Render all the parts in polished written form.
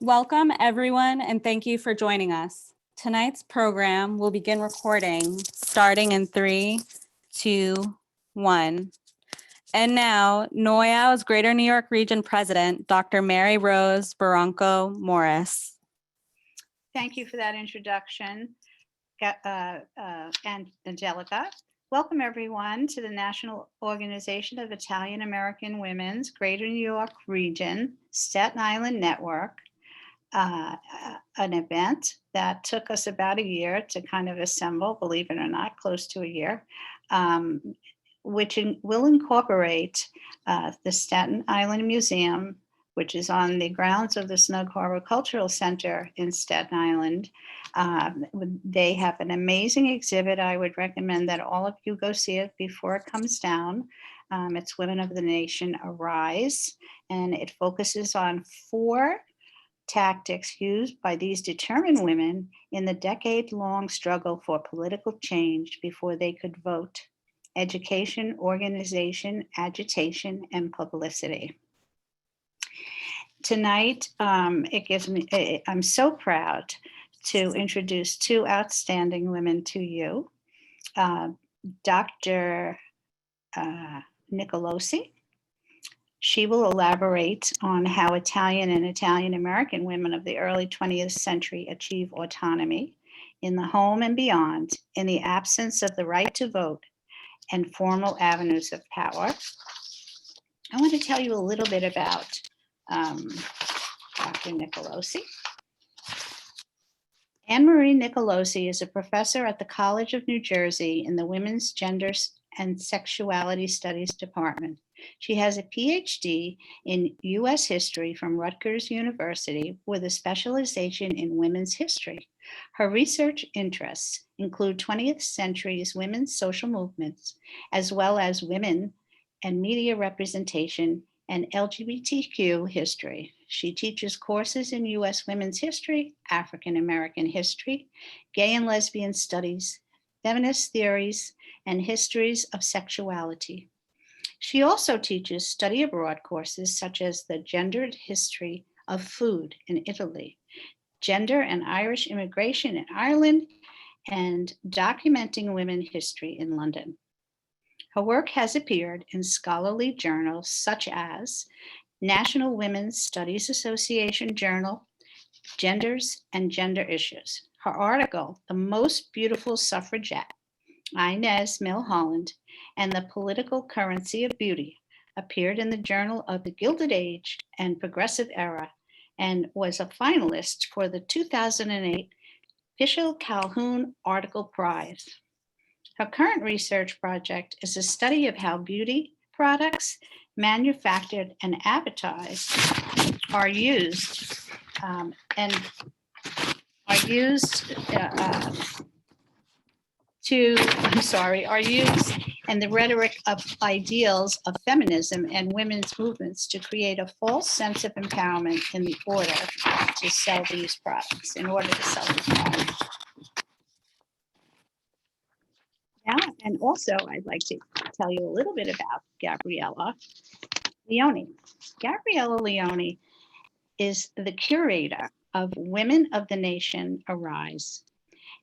Welcome everyone, and thank you for joining us. Tonight's program will begin recording starting in 3, 2, 1. And now, NOIAW's Greater New York Region President, Dr. Mary Rose Barranco Morris. Thank you for that introduction, and Angelica. Welcome everyone to the National Organization of Italian American Women's Greater New York Region Staten Island Network, an event that took us about a year to kind of assemble, believe it or not, close to a year, which will incorporate the Staten Island Museum, which is on the grounds of the Snug Harbor Cultural Center in Staten Island. They have an amazing exhibit. I would recommend that all of you go see it before it comes down. It's Women of the Nation Arise, and it focuses on 4 tactics used by these determined women in the decade-long struggle for political change before they could vote: education, organization, agitation, and publicity. Tonight, I'm so proud to introduce 2 outstanding women to you. Dr. Nicolosi. She will elaborate on how Italian and Italian American women of the early 20th century achieve autonomy in the home and beyond, in the absence of the right to vote and formal avenues of power. I want to tell you a little bit about Dr. Nicolosi. Anne Marie Nicolosi is a professor at the College of New Jersey in the Women's Gender and Sexuality Studies Department. She has a Ph.D. in U.S. history from Rutgers University with a specialization in women's history. Her research interests include 20th century's women's social movements, as well as women and media representation and LGBTQ history. She teaches courses in U.S. women's history, African American history, gay and lesbian studies, feminist theories, and histories of sexuality. She also teaches study abroad courses such as the Gendered History of Food in Italy, Gender and Irish Immigration in Ireland, and Documenting Women History in London. Her work has appeared in scholarly journals such as National Women's Studies Association Journal, Genders and Gender Issues. Her article, The Most Beautiful Suffragette, Inez Milholland, and the Political Currency of Beauty, appeared in the Journal of the Gilded Age and Progressive Era, and was a finalist for the 2008 Fishel Calhoun Article Prize. Her current research project is a study of how beauty products manufactured and advertised are used and the rhetoric of ideals of feminism and women's movements to create a false sense of empowerment in order to sell these products. Now, and also, I'd like to tell you a little bit about Gabriella Leone. Gabriella Leone is the curator of Women of the Nation Arise,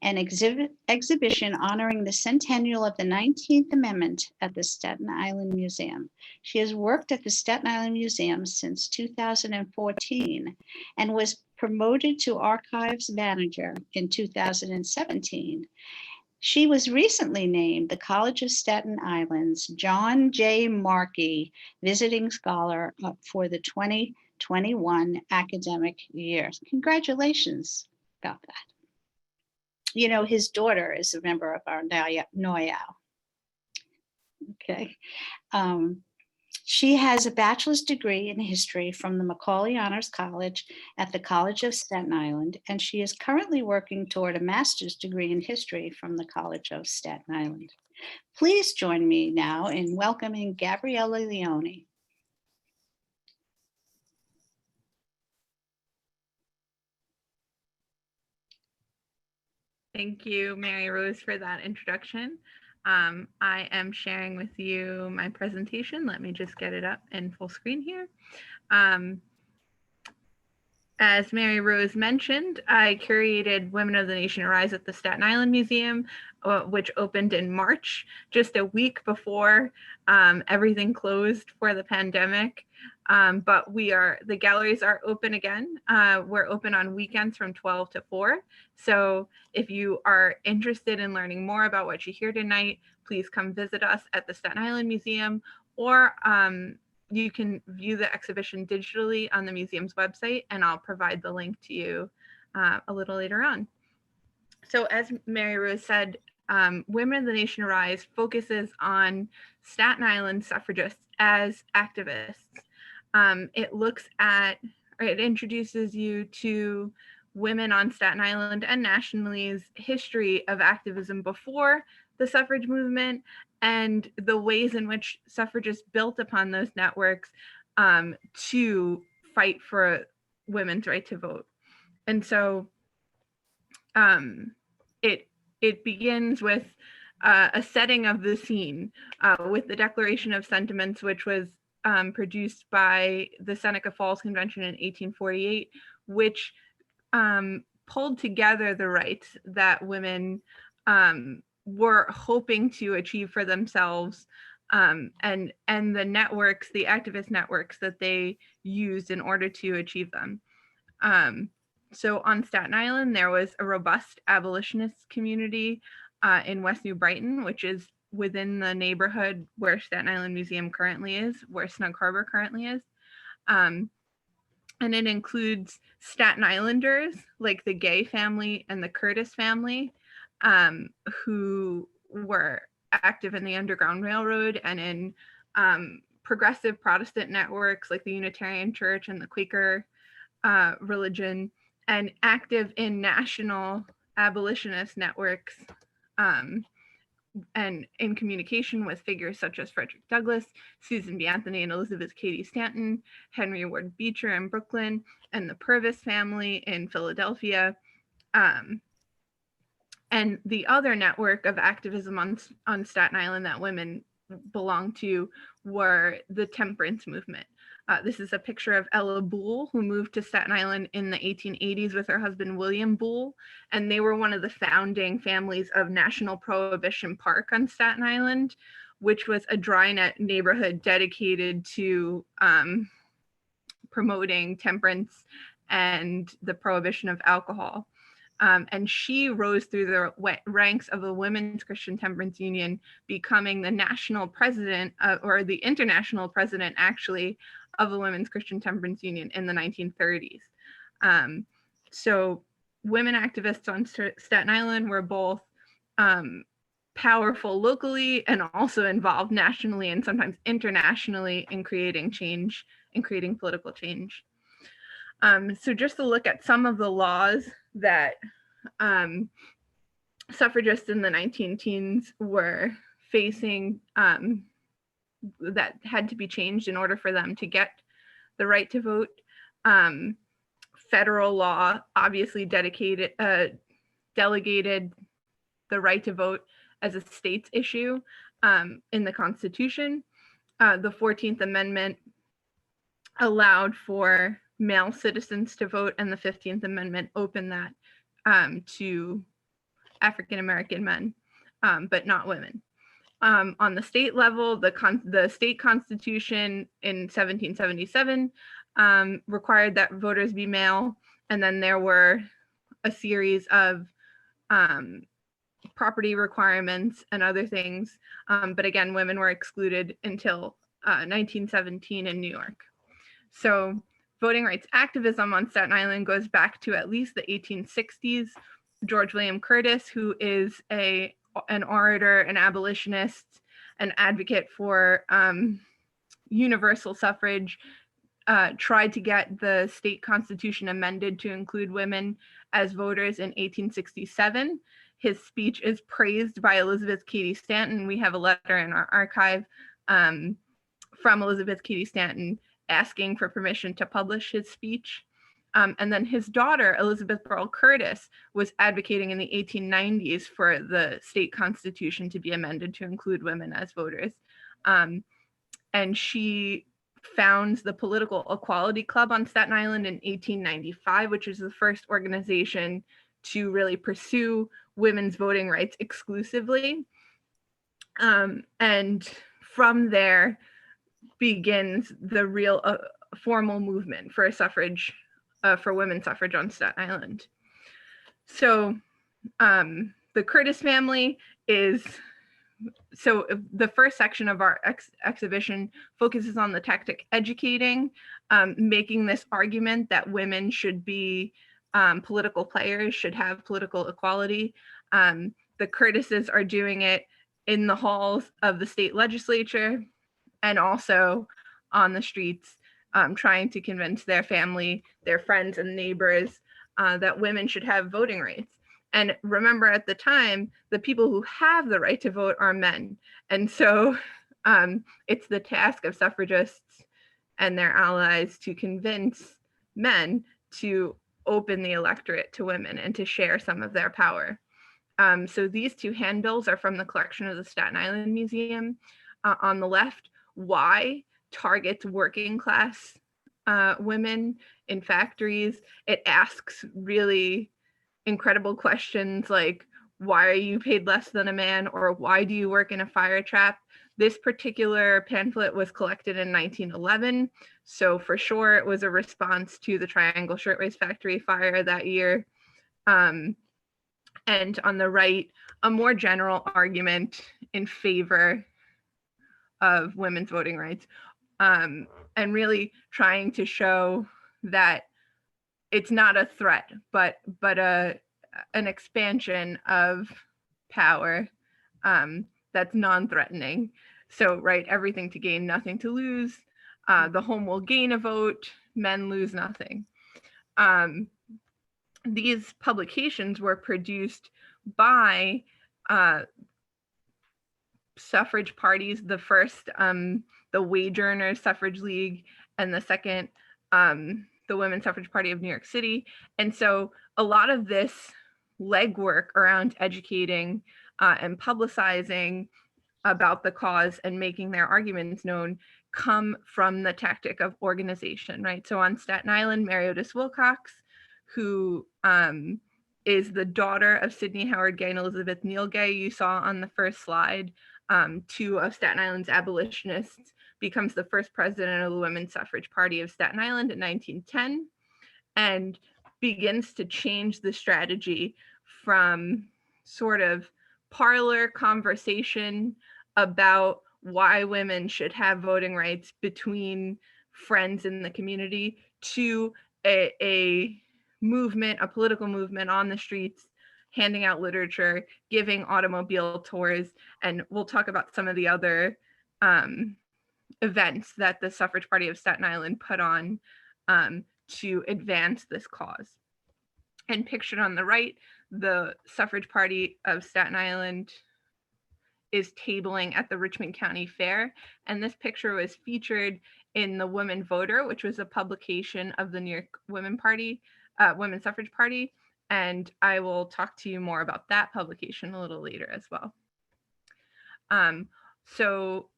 an exhibition honoring the centennial of the 19th Amendment at the Staten Island Museum. She has worked at the Staten Island Museum since 2014 and was promoted to archives manager in 2017. She was recently named the College of Staten Island's John J. Markey Visiting Scholar for the 2021 academic year. Congratulations about that. You know, his daughter is a member of our NOIAW. Okay. She has a bachelor's degree in history from the Macaulay Honors College at the College of Staten Island, and she is currently working toward a master's degree in history from the College of Staten Island. Please join me now in welcoming Gabriella Leone. Thank you, Mary Rose, for that introduction. I am sharing with you my presentation. Let me just get it up in full screen here. As Mary Rose mentioned, I curated Women of the Nation Arise at the Staten Island Museum, which opened in March, just a week before everything closed for the pandemic. But the galleries are open again. We're open on weekends from 12 to 4. So if you are interested in learning more about what you hear tonight, please come visit us at the Staten Island Museum, or you can view the exhibition digitally on the museum's website, and I'll provide the link to you a little later on. So as Mary Rose said, Women of the Nation Arise focuses on Staten Island suffragists as activists. It introduces you to women on Staten Island and nationally's history of activism before the suffrage movement, and the ways in which suffragists built upon those networks to fight for women's right to vote. And so it begins with a setting of the scene with the Declaration of Sentiments, which was produced by the Seneca Falls Convention in 1848, which pulled together the rights that women were hoping to achieve for themselves, and the networks, the activist networks that they used in order to achieve them. So on Staten Island, there was a robust abolitionist community in West New Brighton, which is within the neighborhood where Staten Island Museum currently is, where Snug Harbor currently is. And it includes Staten Islanders like the Gay family and the Curtis family, who were active in the Underground Railroad and in progressive Protestant networks like the Unitarian Church and the Quaker religion, and active in national abolitionist networks, and in communication with figures such as Frederick Douglass, Susan B. Anthony and Elizabeth Cady Stanton, Henry Ward Beecher in Brooklyn, and the Purvis family in Philadelphia. And the other network of activism on Staten Island that women belonged to were the temperance movement. This is a picture of Ella Boole, who moved to Staten Island in the 1880s with her husband, William Boole. And they were one of the founding families of National Prohibition Park on Staten Island, which was a dry net neighborhood dedicated to promoting temperance and the prohibition of alcohol. And she rose through the ranks of the Women's Christian Temperance Union, becoming the national president, or the international president, actually, of the Women's Christian Temperance Union in the 1930s. So women activists on Staten Island were both powerful locally and also involved nationally and sometimes internationally in creating change, in creating political change. So just to look at some of the laws that suffragists in the 19-teens were facing, that had to be changed in order for them to get the right to vote. Federal law obviously delegated the right to vote as a state's issue in the Constitution. The 14th Amendment allowed for male citizens to vote, and the 15th Amendment opened that to African American men, but not women. On the state level, the state constitution in 1777 required that voters be male, and then there were a series of property requirements and other things, but again, women were excluded until 1917 in New York. So voting rights activism on Staten Island goes back to at least the 1860s. George William Curtis, who is an orator, an abolitionist, an advocate for universal suffrage, tried to get the state constitution amended to include women as voters in 1867. His speech is praised by Elizabeth Cady Stanton. We have a letter in our archive from Elizabeth Cady Stanton asking for permission to publish his speech. And then his daughter, Elizabeth Burl Curtis, was advocating in the 1890s for the state constitution to be amended to include women as voters. And she founds the Political Equality Club on Staten Island in 1895, which is the first organization to really pursue women's voting rights exclusively. And from there begins the real formal movement for suffrage, for women's suffrage on Staten Island. So the Curtis family is, so the first section of our exhibition focuses on the tactic educating, making this argument that women should be political players, should have political equality. The Curtises are doing it in the halls of the state legislature and also on the streets, trying to convince their family, their friends and neighbors that women should have voting rights. And remember, at the time, the people who have the right to vote are men. And so it's the task of suffragists and their allies to convince men to open the electorate to women and to share some of their power. So these two handbills are from the collection of the Staten Island Museum. On the left, why targets working class women in factories. It asks really incredible questions like, why are you paid less than a man, or why do you work in a fire trap? This particular pamphlet was collected in 1911, so for sure it was a response to the Triangle Shirtwaist Factory fire that year. And on the right, a more general argument in favor of women's voting rights, and really trying to show that it's not a threat, but an expansion of power that's non-threatening. So, right, everything to gain, nothing to lose. The home will gain a vote, men lose nothing. These publications were produced by suffrage parties, the first, the Wage Earners Suffrage League, and the second, the Women's Suffrage Party of New York City. And so a lot of this legwork around educating and publicizing about the cause and making their arguments known come from the tactic of organization, right? So on Staten Island, Mary Otis Wilcox, who is the daughter of Sidney Howard Gay and Elizabeth Neal Gay, you saw on the first slide, two of Staten Island's abolitionists, becomes the first president of the Women's Suffrage Party of Staten Island in 1910, and begins to change the strategy from sort of parlor conversation about why women should have voting rights between friends in the community to a movement, a political movement on the streets, handing out literature, giving automobile tours, and we'll talk about some of the other events that the Suffrage Party of Staten Island put on to advance this cause. And pictured on the right, the Suffrage Party of Staten Island is tabling at the Richmond County Fair. And this picture was featured in the Woman Voter, which was a publication of the New York Women's Suffrage Party. And I will talk to you more about that publication a little later as well. So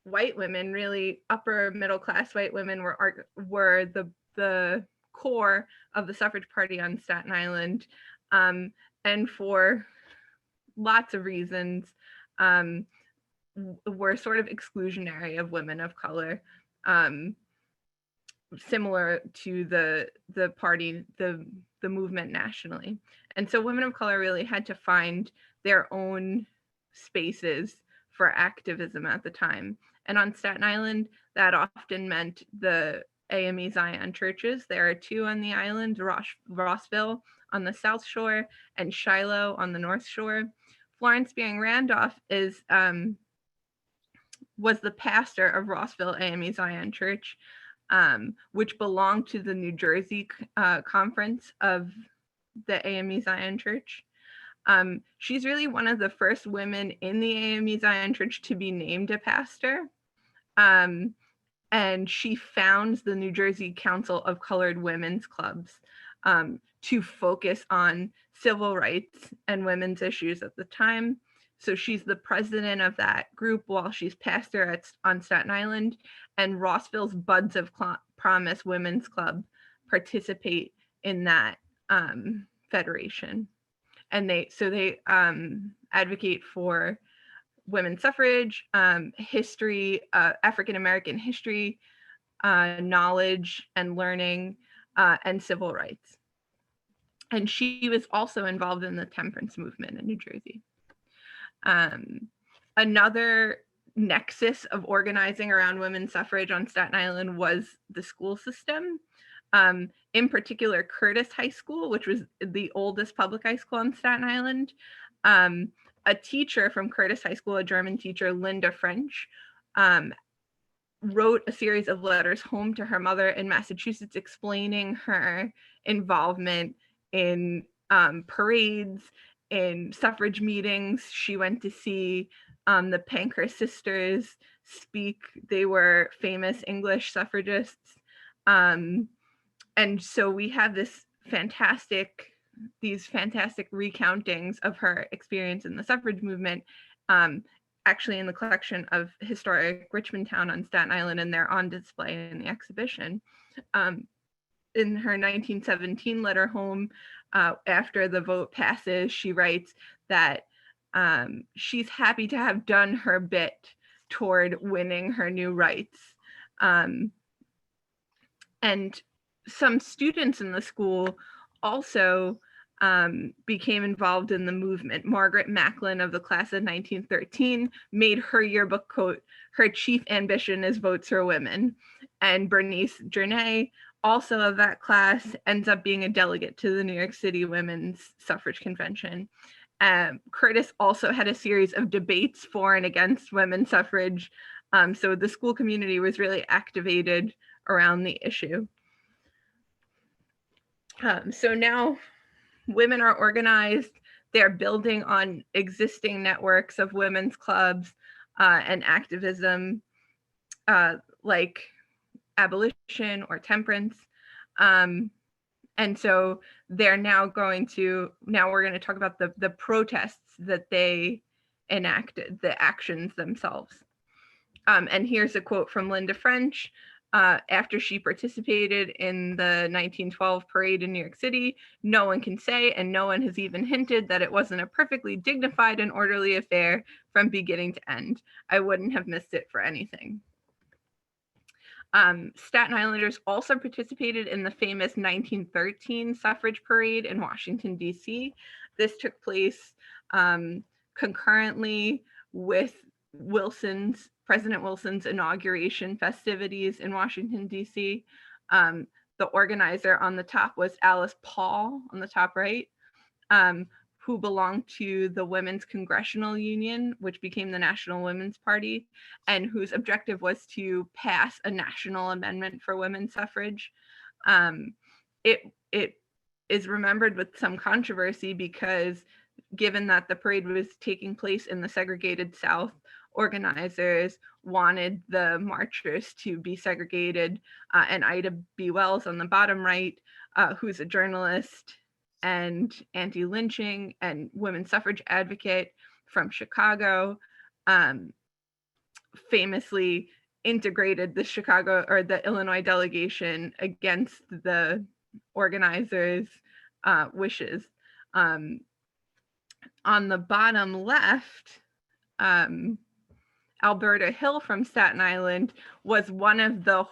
white women, really upper middle class white women, were the core of the suffrage party on Staten Island, and for lots of reasons were sort of exclusionary of women of color, similar to the party, the movement nationally. And so women of color really had to find their own spaces for activism at the time. And on Staten Island, that often meant the AME Zion churches. There are two on the island, Rossville on the South Shore and Shiloh on the North Shore. Florence Baring Randolph was the pastor of Rossville AME Zion Church, which belonged to the New Jersey conference of the AME Zion Church. She's really one of the first women in the AME Zion Church to be named a pastor. And she founds the New Jersey Council of Colored Women's Clubs to focus on civil rights and women's issues at the time. So she's the president of that group while she's pastor on Staten Island, and Rossville's Buds of Promise Women's Club participate in that federation. And they advocate for women's suffrage, history, African-American history, knowledge and learning, and civil rights. And she was also involved in the temperance movement in New Jersey. Another nexus of organizing around women's suffrage on Staten Island was the school system. In particular, Curtis High School, which was the oldest public high school on Staten Island. A teacher from Curtis High School, a German teacher, Linda French, wrote a series of letters home to her mother in Massachusetts explaining her involvement in parades, in suffrage meetings. She went to see the Pankhurst sisters speak. They were famous English suffragists. And so we have these fantastic recountings of her experience in the suffrage movement, actually in the collection of historic Richmond Town on Staten Island, and they're on display in the exhibition. In her 1917 letter home, after the vote passes, she writes that she's happy to have done her bit toward winning her new rights. And some students in the school also became involved in the movement. Margaret Macklin of the class of 1913 made her yearbook quote, "Her chief ambition is votes for women." And Bernice Journay, also of that class, ends up being a delegate to the New York City Women's Suffrage Convention. Curtis also had a series of debates for and against women's suffrage. So the school community was really activated around the issue. So now women are organized. They're building on existing networks of women's clubs and activism like abolition or temperance. And so they're now we're going to talk about the protests that they enacted, the actions themselves. And here's a quote from Linda French. After she participated in the 1912 parade in New York City, "No one can say, and no one has even hinted, that it wasn't a perfectly dignified and orderly affair from beginning to end. I wouldn't have missed it for anything." Staten Islanders also participated in the famous 1913 suffrage parade in Washington, D.C. This took place concurrently with President Wilson's inauguration festivities in Washington, D.C. The organizer on the top was Alice Paul, on the top right, who belonged to the Women's Congressional Union, which became the National Women's Party, and whose objective was to pass a national amendment for women's suffrage. It is remembered with some controversy because, given that the parade was taking place in the segregated South, organizers wanted the marchers to be segregated. And Ida B. Wells on the bottom right, who's a journalist and anti-lynching and women's suffrage advocate from Chicago, famously integrated the Illinois delegation against the organizers' wishes. On the bottom left, Alberta Hill from Staten Island was one of the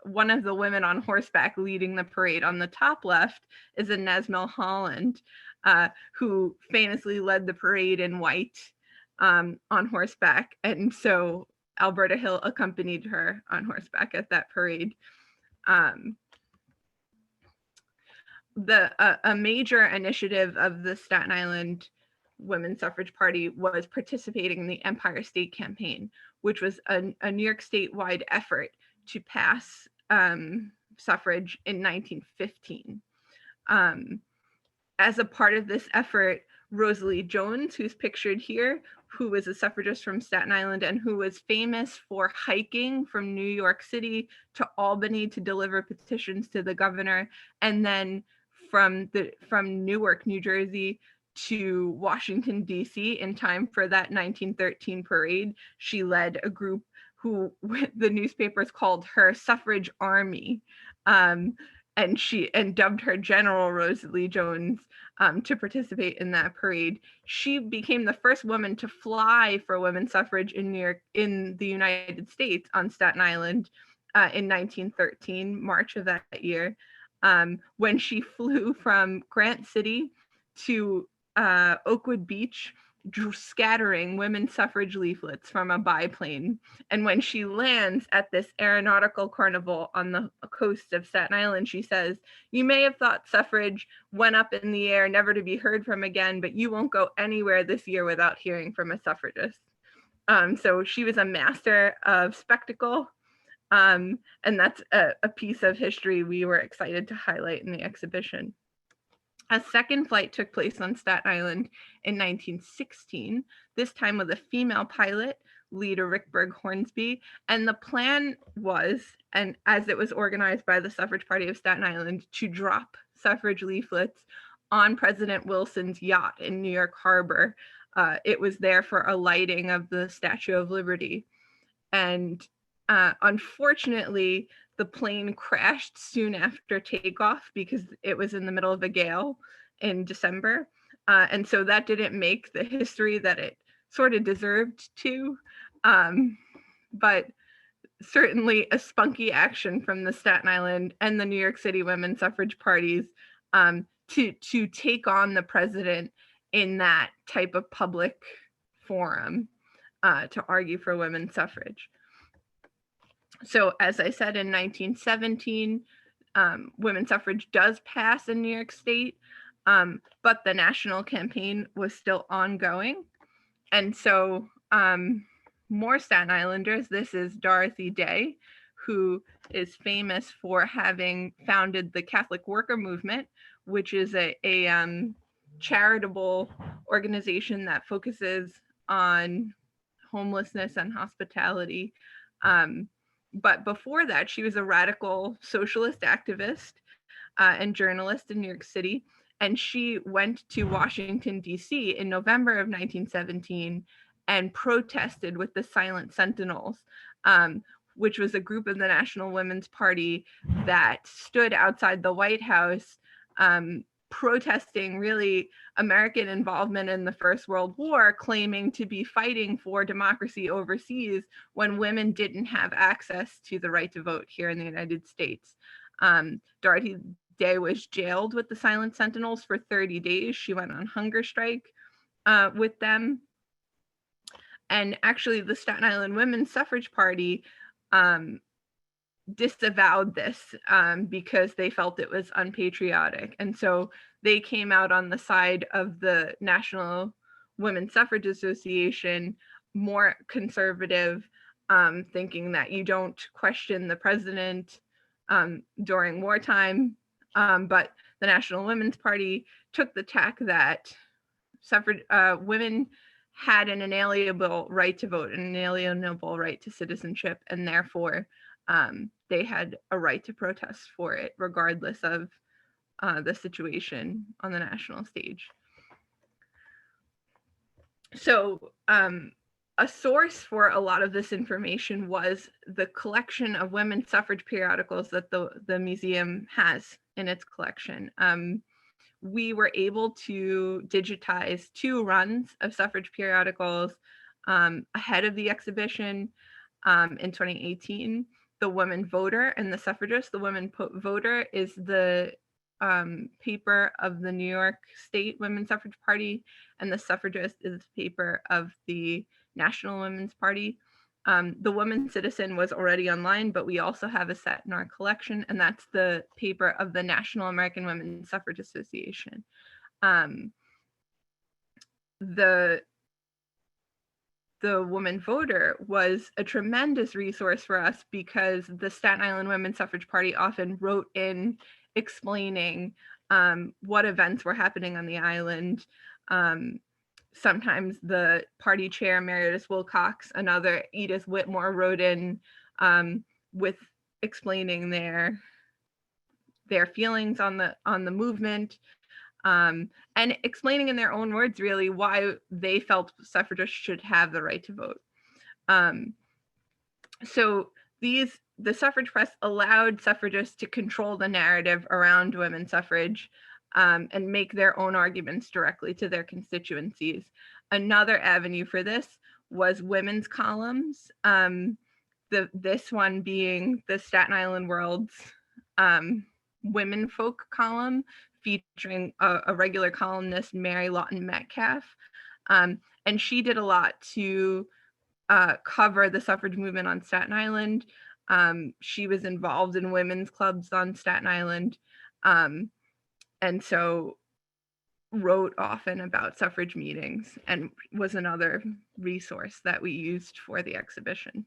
women on horseback leading the parade. On the top left is Inez Milholland, who famously led the parade in white on horseback. And so Alberta Hill accompanied her on horseback at that parade. A major initiative of the Staten Island Women's Suffrage Party was participating in the Empire State Campaign, which was a New York statewide effort to pass suffrage in 1915. As a part of this effort, Rosalie Jones, who's pictured here, who was a suffragist from Staten Island and who was famous for hiking from New York City to Albany to deliver petitions to the governor, and then from Newark, New Jersey, to Washington, D.C. in time for that 1913 parade. She led a group who the newspapers called her suffrage army, and dubbed her General Rosalie Jones to participate in that parade. She became the first woman to fly for women's suffrage in the United States on Staten Island in 1913, March of that year, when she flew from Grant City to Oakwood Beach, scattering women's suffrage leaflets from a biplane. And when she lands at this aeronautical carnival on the coast of Staten Island, she says, "You may have thought suffrage went up in the air, never to be heard from again, but you won't go anywhere this year without hearing from a suffragist." So she was a master of spectacle. And that's a piece of history we were excited to highlight in the exhibition. A second flight took place on Staten Island in 1916, this time with a female pilot, Leda Rickberg Hornsby. And the plan was, and as it was organized by the Suffrage Party of Staten Island, to drop suffrage leaflets on President Wilson's yacht in New York Harbor. It was there for a lighting of the Statue of Liberty. And unfortunately, the plane crashed soon after takeoff because it was in the middle of a gale in December. And so that didn't make the history that it sort of deserved to. But certainly a spunky action from the Staten Island and the New York City women's suffrage parties to take on the president in that type of public forum to argue for women's suffrage. So as I said, in 1917, women's suffrage does pass in New York State, but the national campaign was still ongoing. And so more Staten Islanders, this is Dorothy Day, who is famous for having founded the Catholic Worker Movement, which is a charitable organization that focuses on homelessness and hospitality. But before that, she was a radical socialist activist and journalist in New York City. And she went to Washington, D.C. in November of 1917 and protested with the Silent Sentinels, which was a group of the National Women's Party that stood outside the White House, protesting really American involvement in the First World War, claiming to be fighting for democracy overseas when women didn't have access to the right to vote here in the United States. Dorothy Day was jailed with the Silent Sentinels for 30 days. She went on hunger strike with them. And actually the Staten Island Women's Suffrage Party disavowed this because they felt it was unpatriotic. And so they came out on the side of the National Women's Suffrage Association, more conservative, thinking that you don't question the president during wartime. But the National Women's Party took the tack that suffrage women had an inalienable right to vote, an inalienable right to citizenship, and therefore they had a right to protest for it, regardless of the situation on the national stage. So a source for a lot of this information was the collection of women's suffrage periodicals that the museum has in its collection. We were able to digitize 2 runs of suffrage periodicals ahead of the exhibition in 2018. The Woman Voter and the Suffragist. The Woman Voter is the paper of the New York State Women's Suffrage Party, and the Suffragist is the paper of the National Women's Party. The Woman Citizen was already online, but we also have a set in our collection, and that's the paper of the National American Women's Suffrage Association. The Woman Voter was a tremendous resource for us because the Staten Island Women's Suffrage Party often wrote in explaining what events were happening on the island. Sometimes the party chair, Meredith Wilcox, another Edith Whitmore, wrote in with explaining their feelings on the movement. and explaining in their own words really why they felt suffragists should have the right to vote. So the suffrage press allowed suffragists to control the narrative around women's suffrage and make their own arguments directly to their constituencies. Another avenue for this was women's columns. This one being the Staten Island World's Women Folk column, featuring a regular columnist, Mary Lawton Metcalf. And she did a lot to cover the suffrage movement on Staten Island. She was involved in women's clubs on Staten Island. And so wrote often about suffrage meetings and was another resource that we used for the exhibition.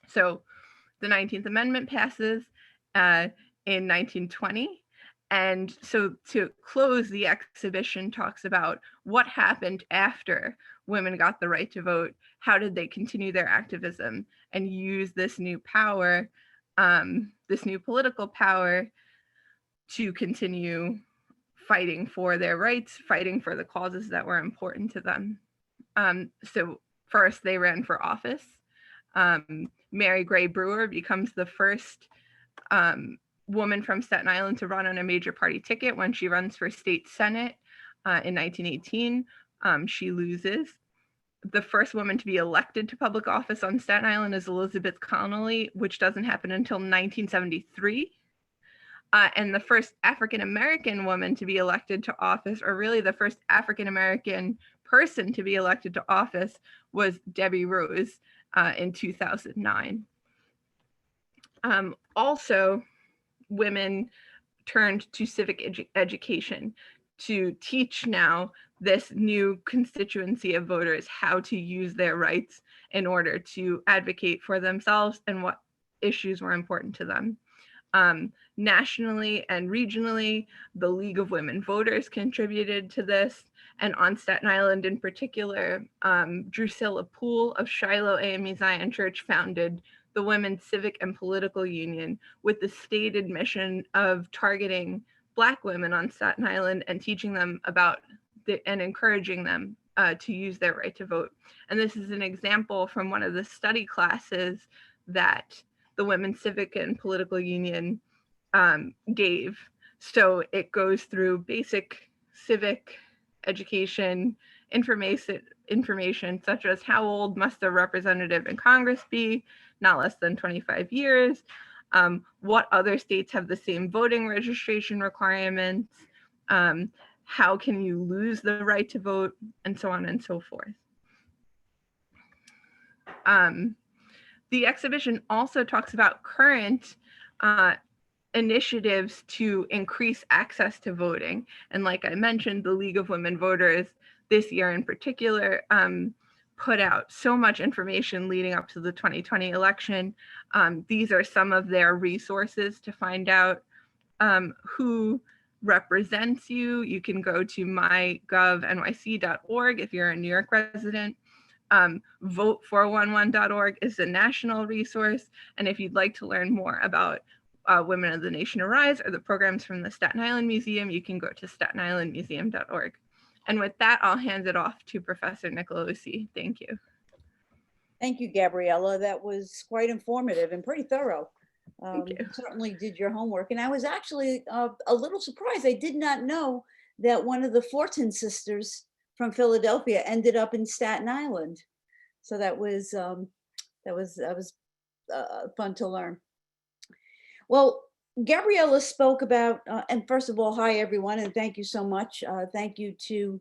So the 19th Amendment passes in 1920. And so to close, the exhibition talks about what happened after women got the right to vote. How did they continue their activism and use this new power, this new political power, to continue fighting for their rights, fighting for the causes that were important to them. So first they ran for office. Mary Gray Brewer becomes the first woman from Staten Island to run on a major party ticket when she runs for state senate in 1918. She loses. The first woman to be elected to public office on Staten Island is Elizabeth Connolly, which doesn't happen until 1973. And the first African-American woman to be elected to office, or really the first African-American person to be elected to office, was Debbie Rose in 2009. Also, women turned to civic education to teach now this new constituency of voters how to use their rights in order to advocate for themselves and what issues were important to them. Nationally and regionally, the League of Women Voters contributed to this, and on Staten Island in particular, Drusilla Poole of Shiloh AME Zion Church founded the Women's Civic and Political Union with the stated mission of targeting Black women on Staten Island and teaching them about and encouraging them to use their right to vote. And this is an example from one of the study classes that the Women's Civic and Political Union gave. So it goes through basic civic education, information such as how old must a representative in Congress be, not less than 25 years, what other states have the same voting registration requirements, how can you lose the right to vote, and so on and so forth. The exhibition also talks about current initiatives to increase access to voting. And like I mentioned, the League of Women Voters this year in particular put out so much information leading up to the 2020 election. These are some of their resources to find out who represents you. You can go to mygovnyc.org if you're a New York resident. Vote411.org is a national resource. And if you'd like to learn more about Women of the Nation Arise or the programs from the Staten Island Museum, you can go to statenislandmuseum.org. And with that, I'll hand it off to Professor Nicolosi. Thank you. Thank you, Gabriella. That was quite informative and pretty thorough. You certainly did your homework. And I was actually a little surprised. I did not know that one of the Fortin sisters from Philadelphia ended up in Staten Island. So that was fun to learn. Well, Gabriella spoke about, and first of all, hi everyone, and thank you so much. Thank you to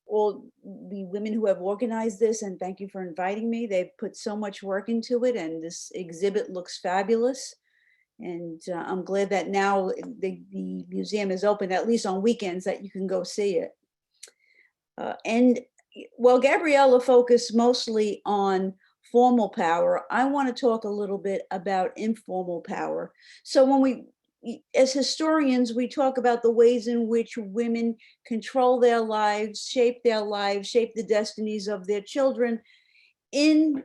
all the women who have organized this, and thank you for inviting me. They've put so much work into it, and this exhibit looks fabulous. And I'm glad that now the museum is open, at least on weekends, that you can go see it. And while Gabriella focused mostly on formal power, I want to talk a little bit about informal power. So when as historians, we talk about the ways in which women control their lives, shape the destinies of their children in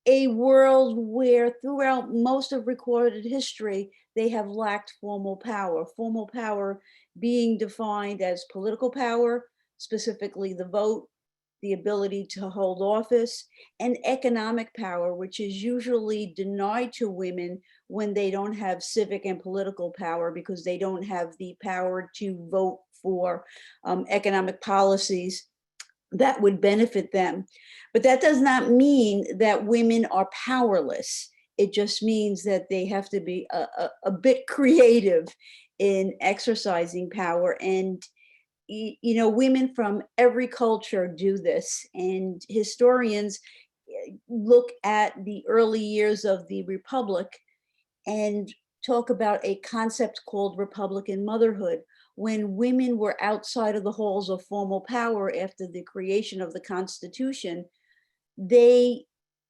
a world where throughout most of recorded history, they have lacked formal power being defined as political power, specifically the vote, the ability to hold office, and economic power, which is usually denied to women when they don't have civic and political power because they don't have the power to vote for economic policies that would benefit them. But that does not mean that women are powerless. It just means that they have to be a bit creative in exercising power. And, you know, women from every culture do this. And historians look at the early years of the Republic and talk about a concept called Republican motherhood, when women were outside of the halls of formal power after the creation of the Constitution. They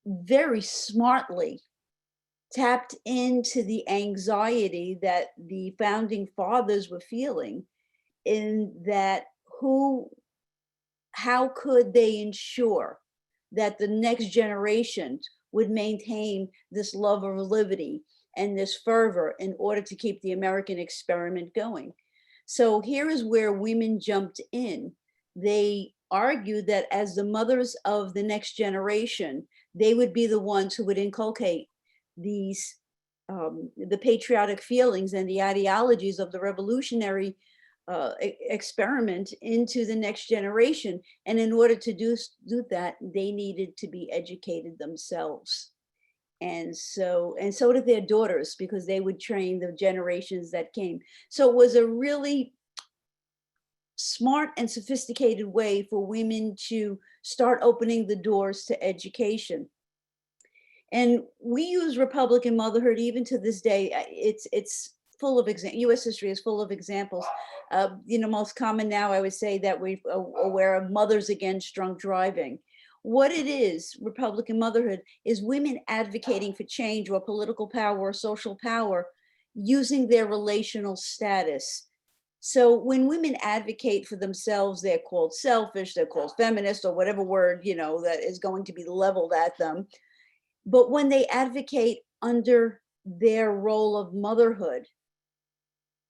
very smartly tapped into the anxiety that the founding fathers were feeling, in that how could they ensure that the next generation would maintain this love of liberty and this fervor in order to keep the American experiment going. So here is where women jumped in. They argued that as the mothers of the next generation, they would be the ones who would inculcate these, the patriotic feelings and the ideologies of the revolutionary experiment into the next generation. And in order to do that, they needed to be educated themselves. And so did their daughters, because they would train the generations that came. So it was a really smart and sophisticated way for women to start opening the doors to education. And we use Republican motherhood even to this day. It's full of examples. US history is full of examples. You know, most common now, I would say that we're aware of Mothers Against Drunk Driving. What it is, Republican motherhood, is women advocating for change or political power or social power using their relational status. So when women advocate for themselves, they're called selfish, they're called feminist, or whatever word, you know, that is going to be leveled at them. But when they advocate under their role of motherhood,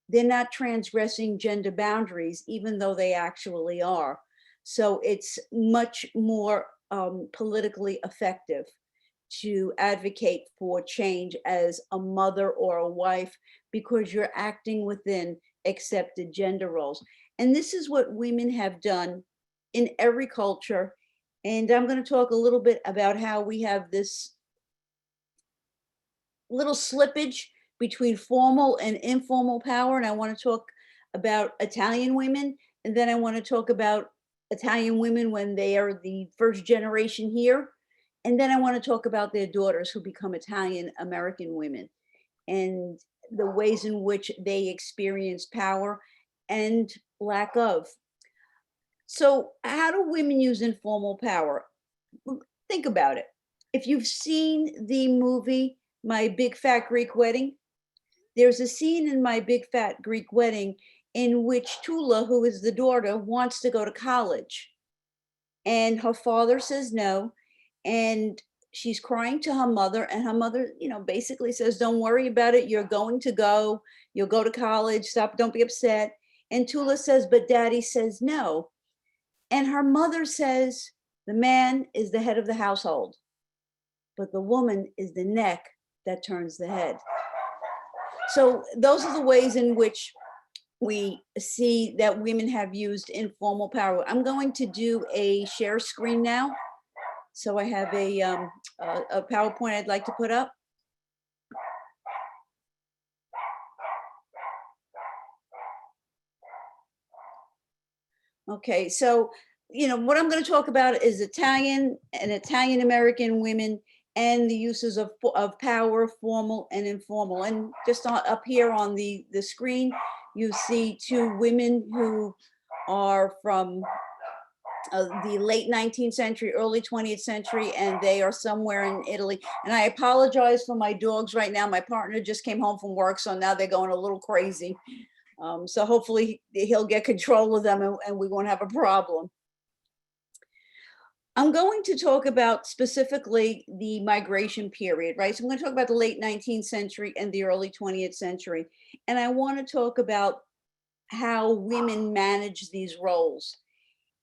they're not transgressing gender boundaries, even though they actually are. So it's much more politically effective to advocate for change as a mother or a wife, because you're acting within accepted gender roles. And this is what women have done in every culture. And I'm going to talk a little bit about how we have this little slippage between formal and informal power. And I want to talk about Italian women. And then I want to talk about Italian women when they are the first generation here. And then I want to talk about their daughters who become Italian American women and the ways in which they experience power and lack of. So how do women use informal power? Think about it. If you've seen the movie My Big Fat Greek Wedding, there's a scene in My Big Fat Greek Wedding in which Tula, who is the daughter, wants to go to college. And her father says no. And she's crying to her mother, and her mother, you know, basically says, don't worry about it. You're going to go. You'll go to college. Stop. Don't be upset. And Tula says, but Daddy says no. And her mother says, the man is the head of the household, but the woman is the neck that turns the head. So those are the ways in which we see that women have used informal power. I'm going to do a share screen now. So I have a PowerPoint I'd like to put up. Okay, so, you know, what I'm going to talk about is Italian and Italian American women and the uses of power, formal and informal. And just up here on the screen, you see two women who are from the late 19th century, early 20th century, and they are somewhere in Italy. And I apologize for my dogs right now. My partner just came home from work, so now they're going a little crazy. So hopefully he'll get control of them and we won't have a problem. I'm going to talk about specifically the migration period, right? So I'm going to talk about the late 19th century and the early 20th century. And I want to talk about how women manage these roles.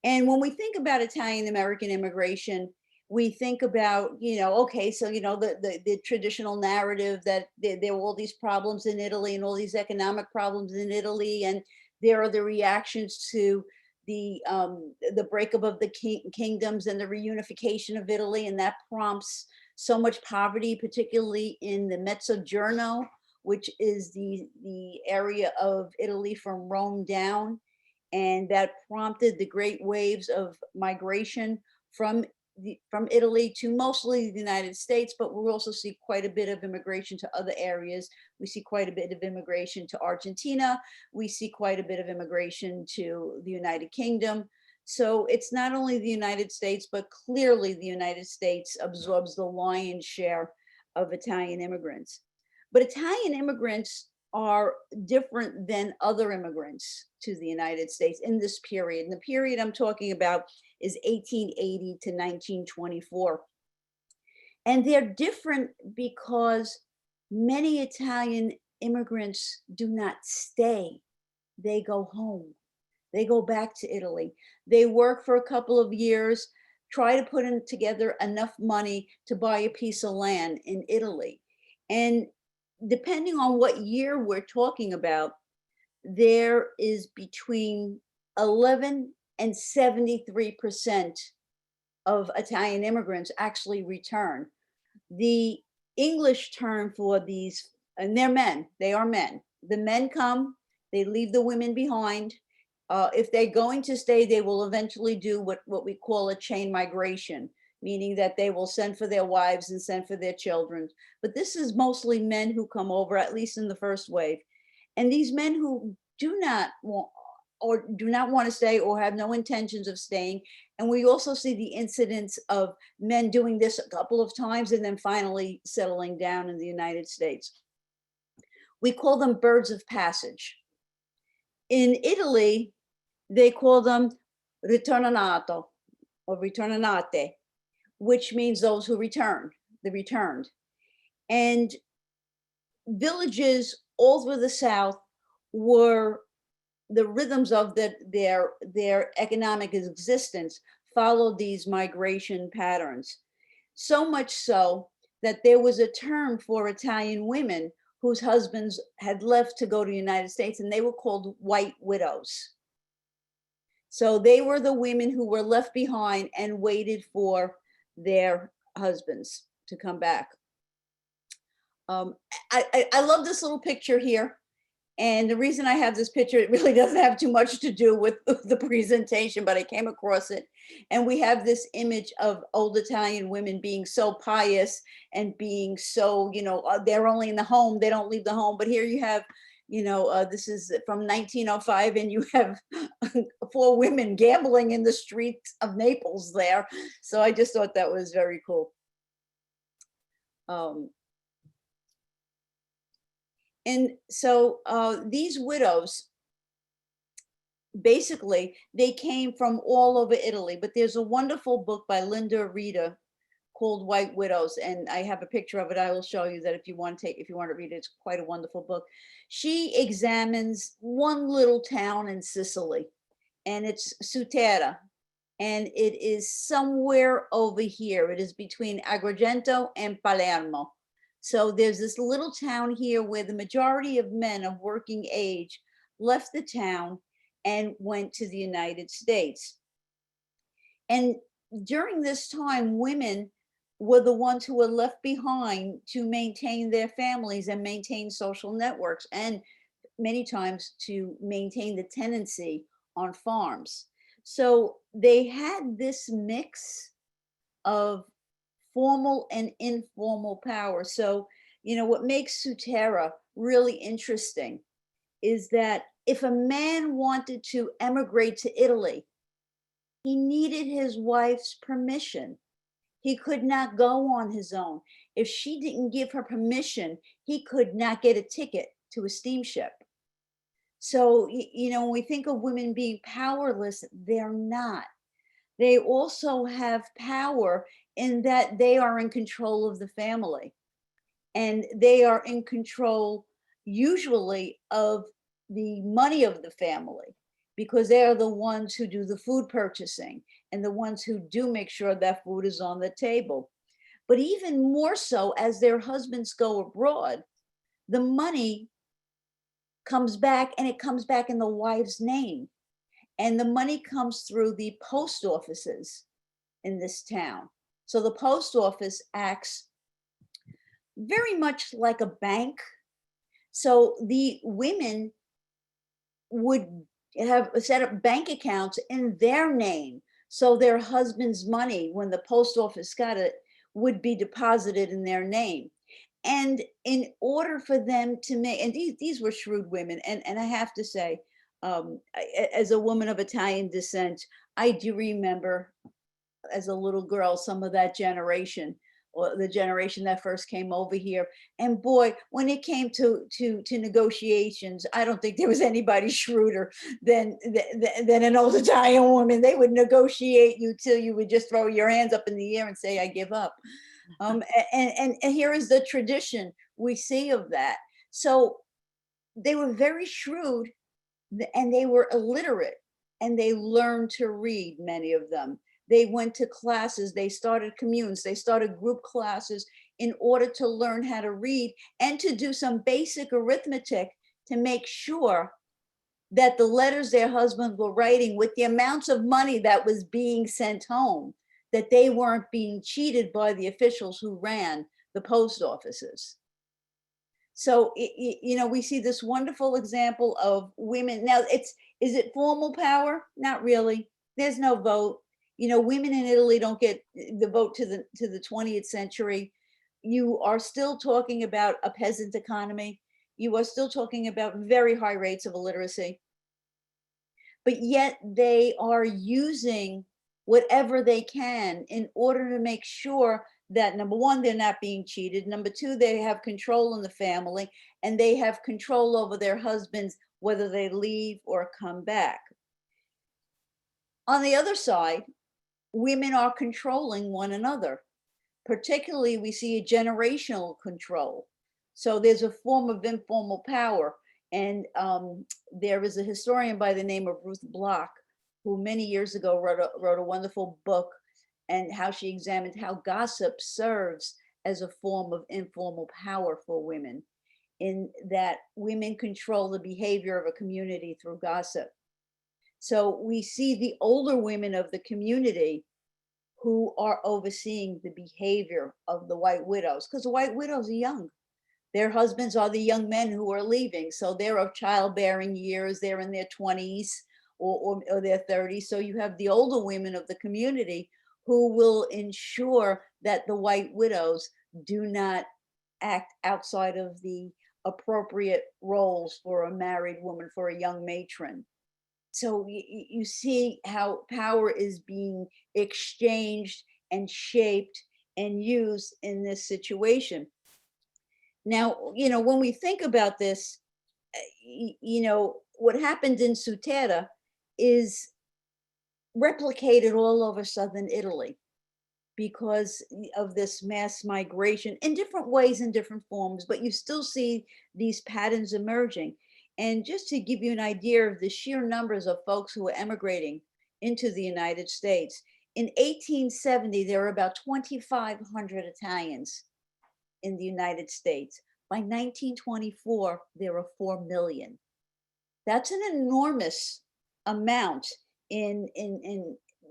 And when we think about Italian American immigration, we think about, okay, so, the traditional narrative that there were all these problems in Italy and all these economic problems in Italy. And there are the reactions to the breakup of the kingdoms and the reunification of Italy. And that prompts so much poverty, particularly in the Mezzogiorno, which is the area of Italy from Rome down. And that prompted the great waves of migration from Italy to mostly the United States, but we also see quite a bit of immigration to other areas. We see quite a bit of immigration to Argentina. We see quite a bit of immigration to the United Kingdom. So it's not only the United States, but clearly the United States absorbs the lion's share of Italian immigrants. But Italian immigrants are different than other immigrants to the United States in this period. And the period I'm talking about is 1880 to 1924. And they're different because many Italian immigrants do not stay. They go home. They go back to Italy. They work for a couple of years, try to put in together enough money to buy a piece of land in Italy. And depending on what year we're talking about, there is between 11 and 73% of Italian immigrants actually return. The English term for these, and they're men, they are men. The men come, they leave the women behind. If they're going to stay, they will eventually do what we call a chain migration, meaning that they will send for their wives and send for their children. But this is mostly men who come over, at least in the first wave. And these men who do not want to stay or have no intentions of staying. And we also see the incidence of men doing this a couple of times and then finally settling down in the United States. We call them birds of passage. In Italy, they call them ritornato or ritornate, which means those who returned, the returned. And villages all through the South were the rhythms of their economic existence followed these migration patterns. So much so that there was a term for Italian women whose husbands had left to go to the United States, and they were called white widows. So they were the women who were left behind and waited for their husbands to come back. I love this little picture here. And the reason I have this picture, it really doesn't have too much to do with the presentation, but I came across it. And we have this image of old Italian women being so pious and being so, they're only in the home, they don't leave the home. But here you have, this is from 1905, and you have 4 women gambling in the streets of Naples there. So I just thought that was very cool. And so these widows, basically, they came from all over Italy, but there's a wonderful book by Linda Rita called White Widows, and I have a picture of it. I will show you that if you want to read it. It's quite a wonderful book. She examines one little town in Sicily, and it's Sutera, and it is somewhere over here. It is between Agrigento and Palermo. So there's this little town here where the majority of men of working age left the town and went to the United States. And during this time, women were the ones who were left behind to maintain their families and maintain social networks, and many times to maintain the tenancy on farms. So they had this mix of formal and informal power. So, what makes Sutera really interesting is that if a man wanted to emigrate to Italy, he needed his wife's permission. He could not go on his own. If she didn't give her permission, he could not get a ticket to a steamship. So, when we think of women being powerless, they're not. they also have power in that they are in control of the family. And they are in control usually of the money of the family, because they are the ones who do the food purchasing and the ones who do make sure that food is on the table. But even more so, as their husbands go abroad, the money comes back, and it comes back in the wife's name. And the money comes through the post offices in this town. So the post office acts very much like a bank. So the women would have set up bank accounts in their name. So their husband's money, when the post office got it, would be deposited in their name. And in order for them to make, and these were shrewd women, and I have to say, as a woman of Italian descent, I do remember as a little girl some of that generation, or the generation that first came over here. And boy, when it came to negotiations, I don't think there was anybody shrewder than an old Italian woman. They would negotiate you till you would just throw your hands up in the air and say, I give up. And here is the tradition we see of that. So they were very shrewd, and they were illiterate, and they learned to read, many of them. They went to classes, they started communes, they started group classes in order to learn how to read and to do some basic arithmetic to make sure that the letters their husbands were writing, with the amounts of money that was being sent home, that they weren't being cheated by the officials who ran the post offices. So, we see this wonderful example of women. Now, is it formal power? Not really. There's no vote. Women in Italy don't get the vote to the 20th century. You are still talking about a peasant economy. You are still talking about very high rates of illiteracy. But yet they are using whatever they can in order to make sure that, number one, they're not being cheated. Number two, they have control in the family, and they have control over their husbands, whether they leave or come back. On the other side, women are controlling one another. Particularly, we see a generational control. So there's a form of informal power. And there is a historian by the name of Ruth Block, who many years ago wrote a wonderful book, and how she examined how gossip serves as a form of informal power for women, in that women control the behavior of a community through gossip. So we see the older women of the community who are overseeing the behavior of the white widows, because the white widows are young. Their husbands are the young men who are leaving. So they're of childbearing years, they're in their 20s or their 30s. So you have the older women of the community who will ensure that the white widows do not act outside of the appropriate roles for a married woman, for a young matron. So you see how power is being exchanged and shaped and used in this situation. Now, when we think about this, what happened in Sutera is replicated all over southern Italy because of this mass migration in different ways, in different forms, but you still see these patterns emerging. And just to give you an idea of the sheer numbers of folks who were emigrating into the United States, in 1870, there were about 2,500 Italians in the United States. By 1924, there were 4 million. That's an enormous amount in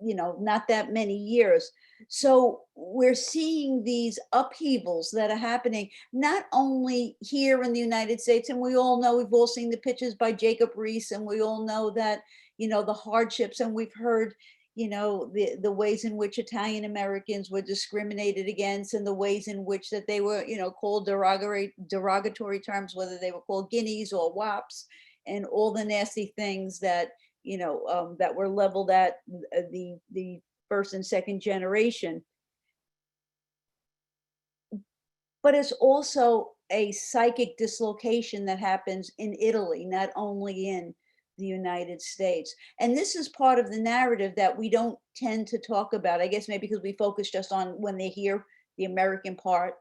not that many years. So we're seeing these upheavals that are happening, not only here in the United States, and we all know, we've all seen the pictures by Jacob Riis, and we all know that, the hardships, and we've heard, the ways in which Italian Americans were discriminated against, and the ways in which that they were, called derogatory terms, whether they were called guineas or wops, and all the nasty things that, that were leveled at the first and second generation. But it's also a psychic dislocation that happens in Italy, not only in the United States. And this is part of the narrative that we don't tend to talk about, I guess maybe because we focus just on when they hear the American part.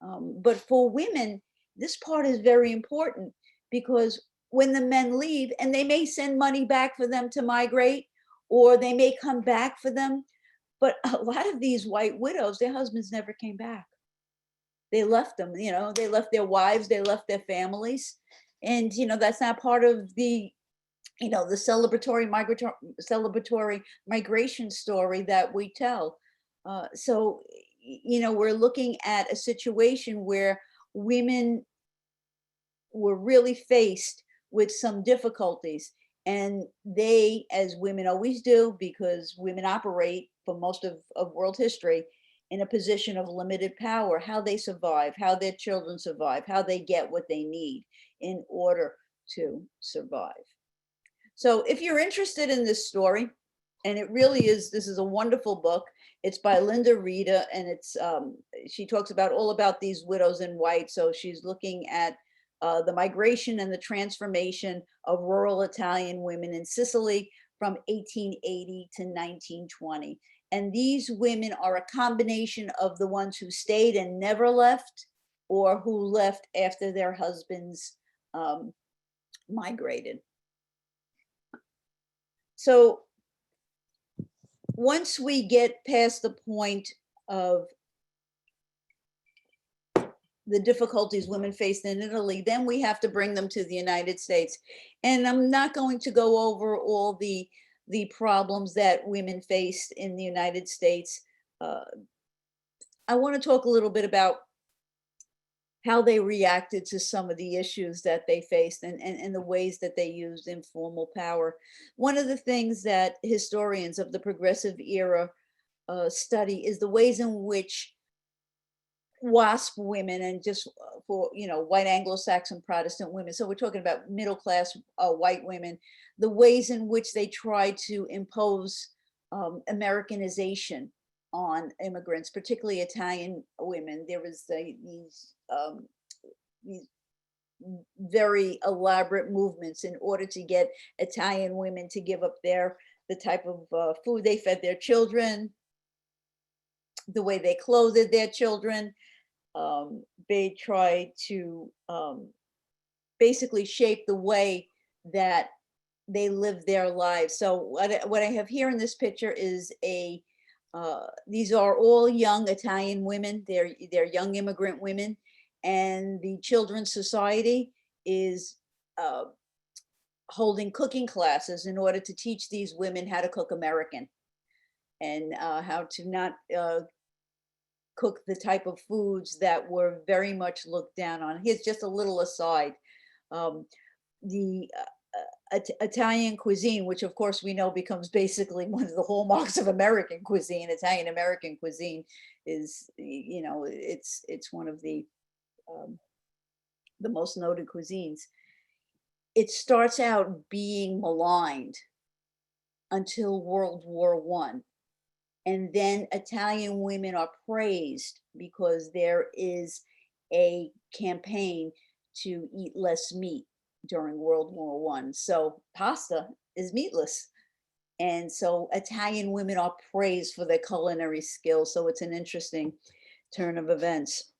But for women, this part is very important, because when the men leave, and they may send money back for them to migrate, or they may come back for them, but a lot of these white widows, their husbands never came back. They left them, you know, they left their wives, they left their families. And, you know, that's not part of the, you know, the celebratory migration story that we tell. So, you know, we're looking at a situation where women were really faced with some difficulties. And they, as women always do, because women operate for most of world history in a position of limited power, how they survive, how their children survive, how they get what they need in order to survive. So if you're interested in this story, and it really is, this is a wonderful book. It's by Linda Rita, and it's she talks about all about these widows in white. So she's looking at the migration and the transformation of rural Italian women in Sicily from 1880 to 1920. And these women are a combination of the ones who stayed and never left, or who left after their husbands migrated. So once we get past the point of the difficulties women faced in Italy, then we have to bring them to the United States. And I'm not going to go over all the problems that women faced in the United States. I want to talk a little bit about how they reacted to some of the issues that they faced, and the ways that they used informal power. One of the things that historians of the progressive era study is the ways in which WASP women, and just for, you know, white Anglo-Saxon Protestant women, so we're talking about middle-class white women, the ways in which they tried to impose Americanization on immigrants, particularly Italian women. There was these very elaborate movements in order to get Italian women to give up the type of food they fed their children, the way they clothed their children. They tried to basically shape the way that they live their lives. So what I have here in this picture is these are all young Italian women. They're young immigrant women, and the Children's Society is holding cooking classes in order to teach these women how to cook American, and how to not cook the type of foods that were very much looked down on. Here's just a little aside. The Italian cuisine, which of course we know becomes basically one of the hallmarks of American cuisine, Italian American cuisine, is, you know, it's one of the most noted cuisines. It starts out being maligned until World War I. And then Italian women are praised because there is a campaign to eat less meat during World War I. So pasta is meatless. And so Italian women are praised for their culinary skills. So it's an interesting turn of events.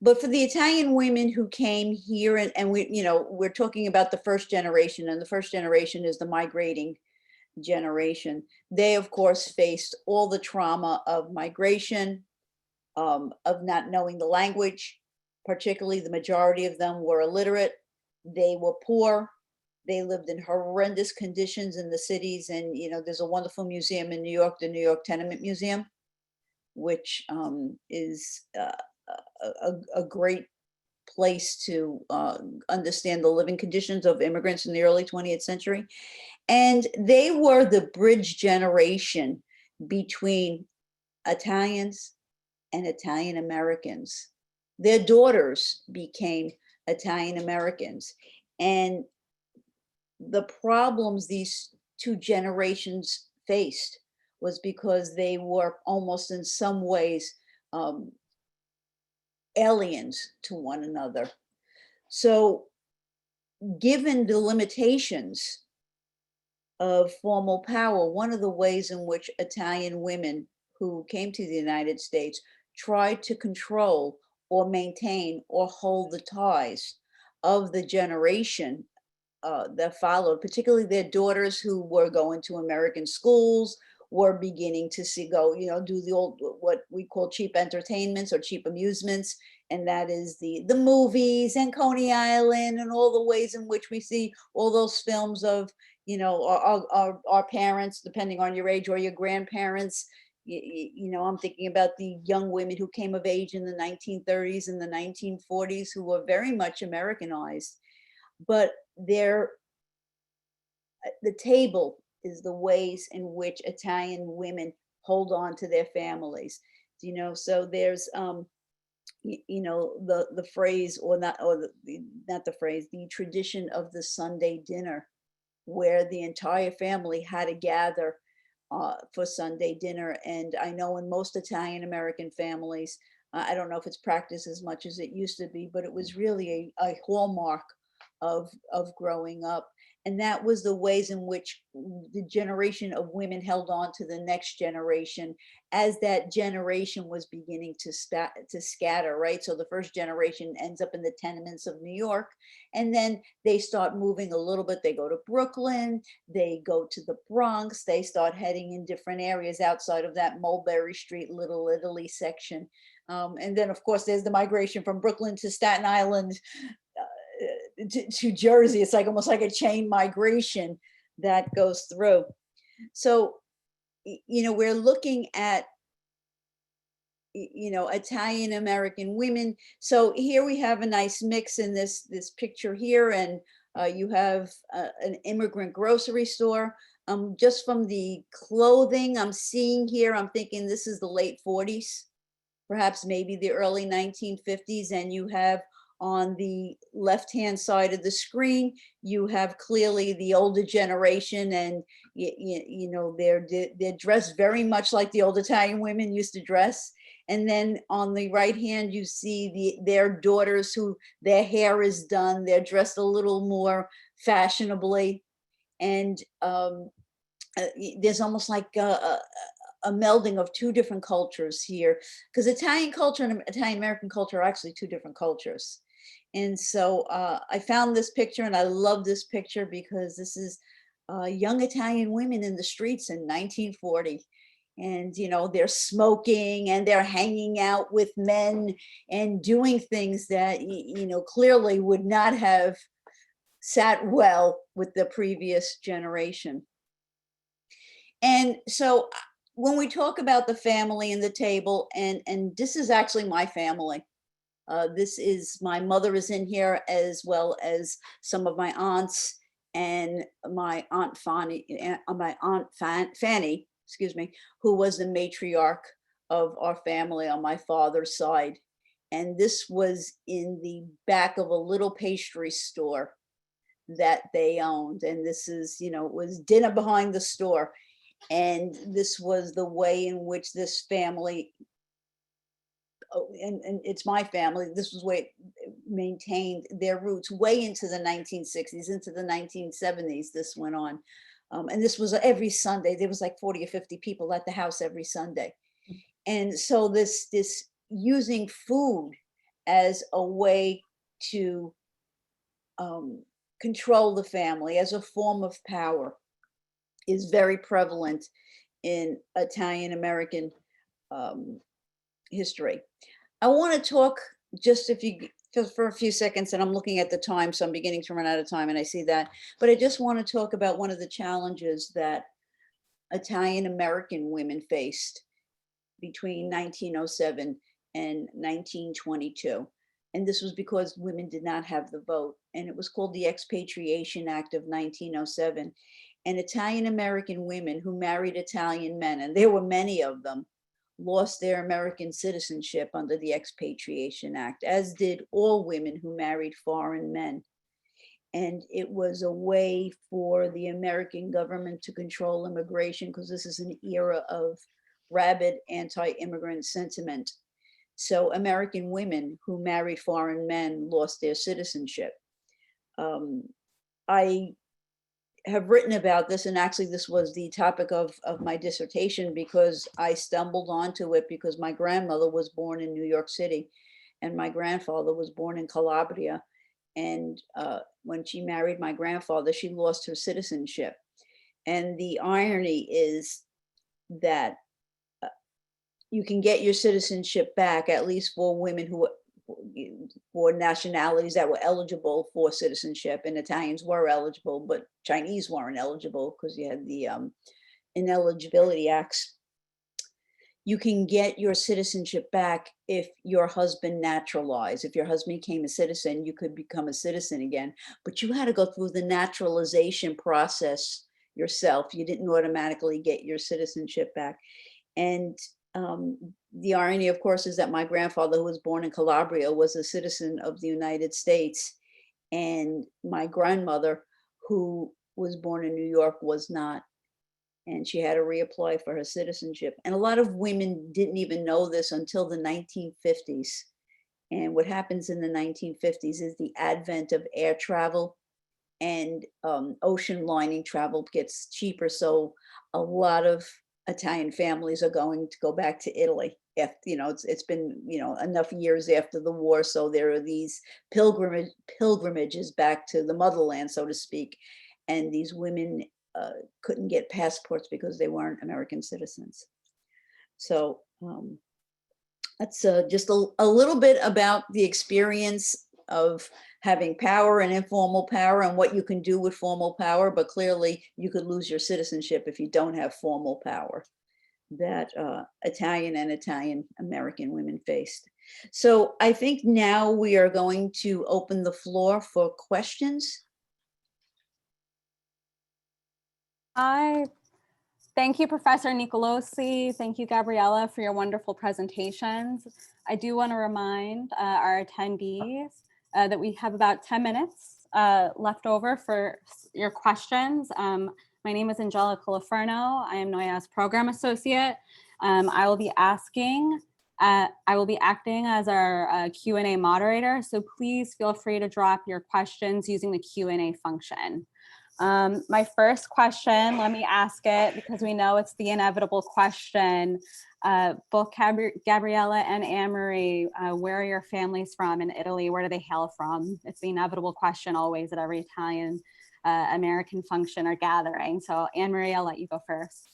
But for the Italian women who came here, and we, you know, we're talking about the first generation, and the first generation is the migrating generation. They, of course, faced all the trauma of migration, of not knowing the language. Particularly, the majority of them were illiterate. They were poor. They lived in horrendous conditions in the cities. And, you know, there's a wonderful museum in New York, the New York Tenement Museum, which is a great place to understand the living conditions of immigrants in the early 20th century. And they were the bridge generation between Italians and Italian Americans. Their daughters became Italian Americans. And the problems these two generations faced was because they were almost in some ways aliens to one another. So given the limitations of formal power, one of the ways in which Italian women who came to the United States tried to control or maintain or hold the ties of the generation that followed, particularly their daughters who were going to American schools, were beginning to go, do the old, what we call cheap entertainments or cheap amusements. And that is the movies and Coney Island and all the ways in which we see all those films of, our parents, depending on your age, or your grandparents. I'm thinking about the young women who came of age in the 1930s and the 1940s who were very much Americanized. But the table is the ways in which Italian women hold on to their families. So there's the phrase, not the phrase, the tradition of the Sunday dinner, where the entire family had to gather for Sunday dinner. And I know in most Italian American families, I don't know if it's practiced as much as it used to be, but it was really a hallmark of growing up. And that was the ways in which the generation of women held on to the next generation as that generation was beginning to scatter, right? So the first generation ends up in the tenements of New York, and then they start moving a little bit. They go to Brooklyn, they go to the Bronx, they start heading in different areas outside of that Mulberry Street, Little Italy section. And then, of course, there's the migration from Brooklyn to Staten Island, to Jersey. It's like almost like a chain migration that goes through. So, we're looking at, Italian American women. So here we have a nice mix in this picture here, and you have an immigrant grocery store. Just from the clothing I'm seeing here, I'm thinking this is the late 40s, perhaps maybe the early 1950s, and you have on the left-hand side of the screen, you have clearly the older generation, and they're dressed very much like the old Italian women used to dress. And then on the right hand, you see their daughters who their hair is done. They're dressed a little more fashionably, and there's almost like a melding of two different cultures here, because Italian culture and Italian American culture are actually two different cultures. And so I found this picture, and I love this picture because this is young Italian women in the streets in 1940. And, they're smoking and they're hanging out with men and doing things that, clearly would not have sat well with the previous generation. And so when we talk about the family and the table, and this is actually my family. This is, my mother is in here, as well as some of my aunts and my aunt Fanny, excuse me, who was the matriarch of our family on my father's side. And this was in the back of a little pastry store that they owned. And this is, it was dinner behind the store. And this was the way in which this family, and it's my family, this was where it maintained their roots way into the 1960s, into the 1970s, this went on. And this was every Sunday. There was like 40 or 50 people at the house every Sunday. And so this using food as a way to control the family, as a form of power, is very prevalent in Italian American history. I want to talk just for a few seconds, and I'm looking at the time, so I'm beginning to run out of time, and I see that. But I just want to talk about one of the challenges that Italian American women faced between 1907 and 1922. And this was because women did not have the vote. And it was called the Expatriation Act of 1907. And Italian American women who married Italian men, and there were many of them, lost their American citizenship under the Expatriation Act, as did all women who married foreign men. And it was a way for the American government to control immigration, because this is an era of rabid anti-immigrant sentiment. So American women who married foreign men lost their citizenship. I have written about this, and actually this was the topic of my dissertation, because I stumbled onto it because my grandmother was born in New York City and my grandfather was born in Calabria. And when she married my grandfather, she lost her citizenship. And the irony is that you can get your citizenship back, at least for women who, for nationalities that were eligible for citizenship, and Italians were eligible, but Chinese weren't eligible because you had the ineligibility acts. You can get your citizenship back if your husband naturalized. If your husband became a citizen, you could become a citizen again, but you had to go through the naturalization process yourself. You didn't automatically get your citizenship back. And the irony, of course, is that my grandfather, who was born in Calabria, was a citizen of the United States. And my grandmother, who was born in New York, was not. And she had to reapply for her citizenship. And a lot of women didn't even know this until the 1950s. And what happens in the 1950s is the advent of air travel, and ocean lining travel gets cheaper. So a lot of Italian families are going to go back to Italy. If, it's been, enough years after the war. So there are these pilgrimages back to the motherland, so to speak. And these women couldn't get passports because they weren't American citizens. So that's just a little bit about the experience of having power and informal power and what you can do with formal power. But clearly you could lose your citizenship if you don't have formal power that Italian and Italian American women faced. So I think now we are going to open the floor for questions. Thank you, Professor Nicolosi. Thank you, Gabriella, for your wonderful presentations. I do want to remind our attendees that we have about 10 minutes left over for your questions. My name is Angela Colaferno. I am NOIAW's Program Associate. I will be acting as our Q&A moderator, so please feel free to drop your questions using the Q&A function. My first question, let me ask it because we know it's the inevitable question. Both Gabriella and Anne-Marie, where are your families from in Italy? Where do they hail from? It's the inevitable question always at every Italian American function or gathering. So Anne-Marie, I'll let you go first.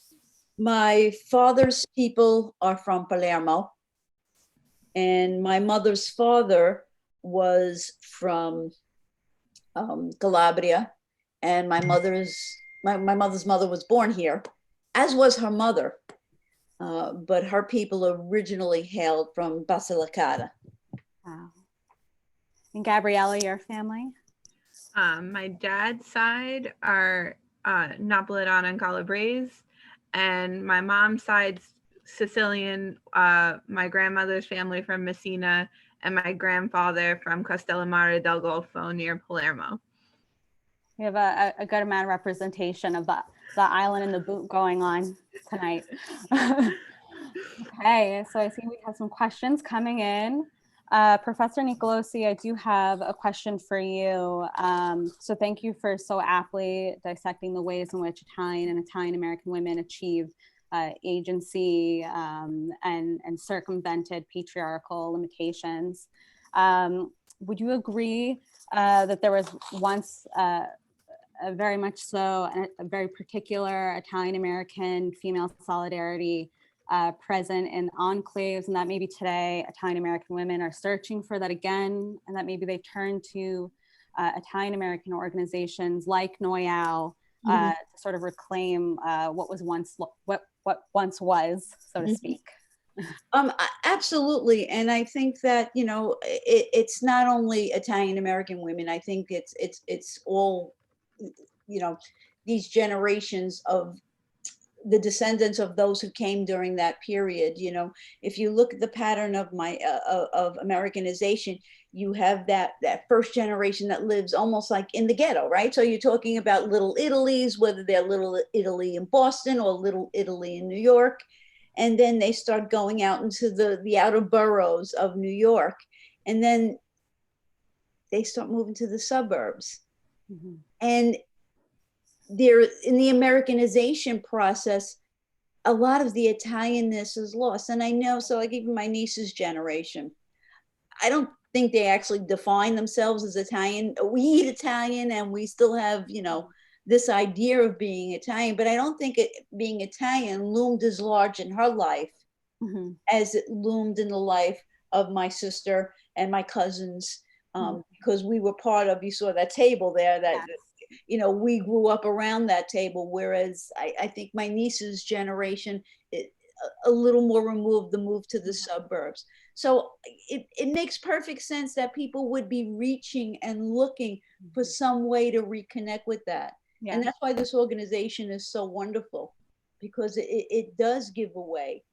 My father's people are from Palermo, and my mother's father was from Calabria. And my mother's mother was born here, as was her mother, but her people originally hailed from Basilicata. Wow. And Gabriella, your family? My dad's side are Napoletana and Calabrese, and my mom's side's Sicilian. My grandmother's family from Messina, and my grandfather from Castellammare del Golfo near Palermo. We have a good amount of representation of the island and the boot going on tonight. Okay, so I see we have some questions coming in. Professor Nicolosi, I do have a question for you. So thank you for so aptly dissecting the ways in which Italian and Italian American women achieved agency and circumvented patriarchal limitations. Would you agree that there was once very much so a very particular Italian American female solidarity present in enclaves, and that maybe today Italian American women are searching for that again, and that maybe they turn to Italian American organizations like NOIAW to sort of reclaim what once was, so to speak? Absolutely. And I think that, it's not only Italian American women. I think it's all, these generations of the descendants of those who came during that period. If you look at the pattern of of Americanization, you have that first generation that lives almost like in the ghetto, right? So you're talking about little Italies, whether they're little Italy in Boston or little Italy in New York. And then they start going out into the outer boroughs of New York. And then they start moving to the suburbs. Mhm. And there, in the Americanization process, a lot of the Italianness is lost. And I know, so like even my niece's generation, I don't think they actually define themselves as Italian. We eat Italian and we still have, you know, this idea of being Italian, but I don't think being Italian loomed as large in her life Mhm. as it loomed in the life of my sister and my cousins, because we were part of, you saw that table there that, Yes. you know, we grew up around that table, whereas I think my niece's generation, a little more removed, the move to the suburbs. So it makes perfect sense that people would be reaching and looking for some way to reconnect with that. Yeah. And that's why this organization is so wonderful, because it does give a way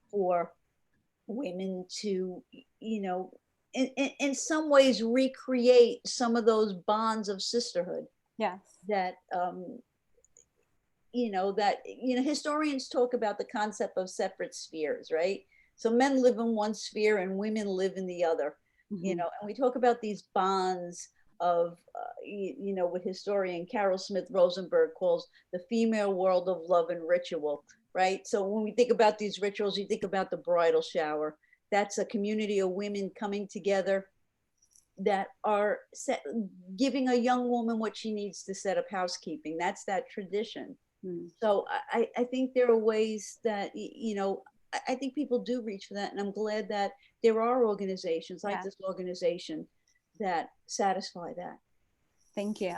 for women to, you know, in some ways recreate some of those bonds of sisterhood Yes. that, historians talk about the concept of separate spheres, right? So men live in one sphere and women live in the other, you Mhm. know, and we talk about these bonds of, what historian Carol Smith Rosenberg calls the female world of love and ritual, right? So when we think about these rituals, you think about the bridal shower. That's a community of women coming together that are giving a young woman what she needs to set up housekeeping. That's that tradition. So I think there are ways that, I think people do reach for that. And I'm glad that there are organizations like this organization that satisfy that. Thank you.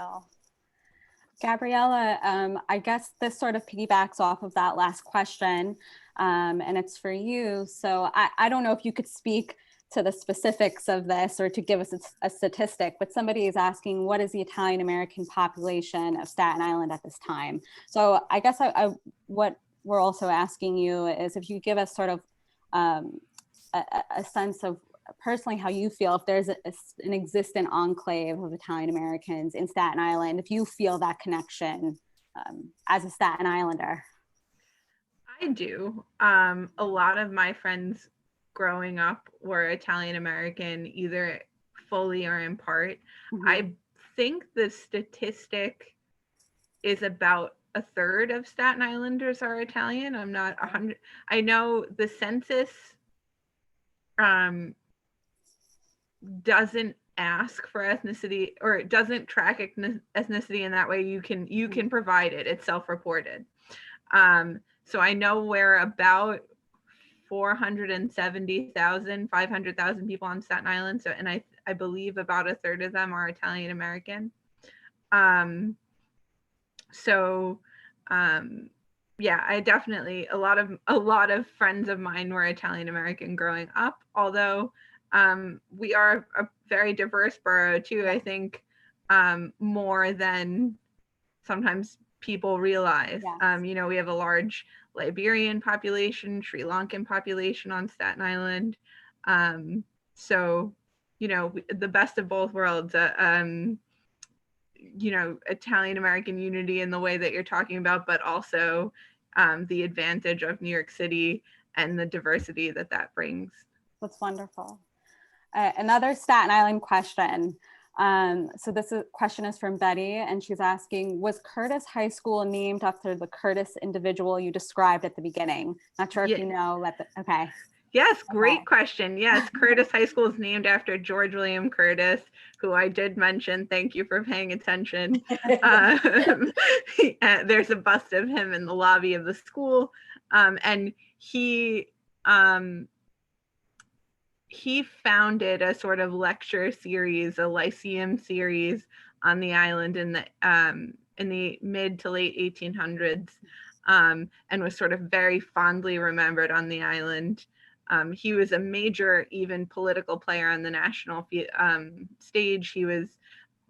Gabriella, I guess this sort of piggybacks off of that last question, and it's for you. So I don't know if you could speak to the specifics of this or to give us a statistic, but somebody is asking, what is the Italian-American population of Staten Island at this time? So I guess what we're also asking you is if you give us sort of a sense of personally how you feel, if there's an existent enclave of Italian Americans in Staten Island, if you feel that connection as a Staten Islander. I do. A lot of my friends growing up were Italian American, either fully or in part. Mm-hmm. I think the statistic is about a third of Staten Islanders are Italian. I'm not 100. I know the census doesn't ask for ethnicity, or it doesn't track ethnicity in that way. You can provide it. It's self-reported. So I know we're about 470,000, 500,000 people on Staten Island. So, and I believe about a third of them are Italian American. Yeah, I definitely, a lot of friends of mine were Italian American growing up, although we are a very diverse borough too. I think more than sometimes people realize. Yes. We have a large Liberian population, Sri Lankan population on Staten Island. So, the best of both worlds, Italian American unity in the way that you're talking about, but also the advantage of New York City and the diversity that brings. That's wonderful. Another Staten Island question. So this question is from Betty, and she's asking, was Curtis High School named after the Curtis individual you described at the beginning? Not sure if you know. Okay. Yes, great question. Yes, Curtis High School is named after George William Curtis, who I did mention. Thank you for paying attention. There's a bust of him in the lobby of the school, and he founded a sort of lecture series, a lyceum series on the island in the mid to late 1800s, and was sort of very fondly remembered on the island. He was a major, even political player on the national stage. He was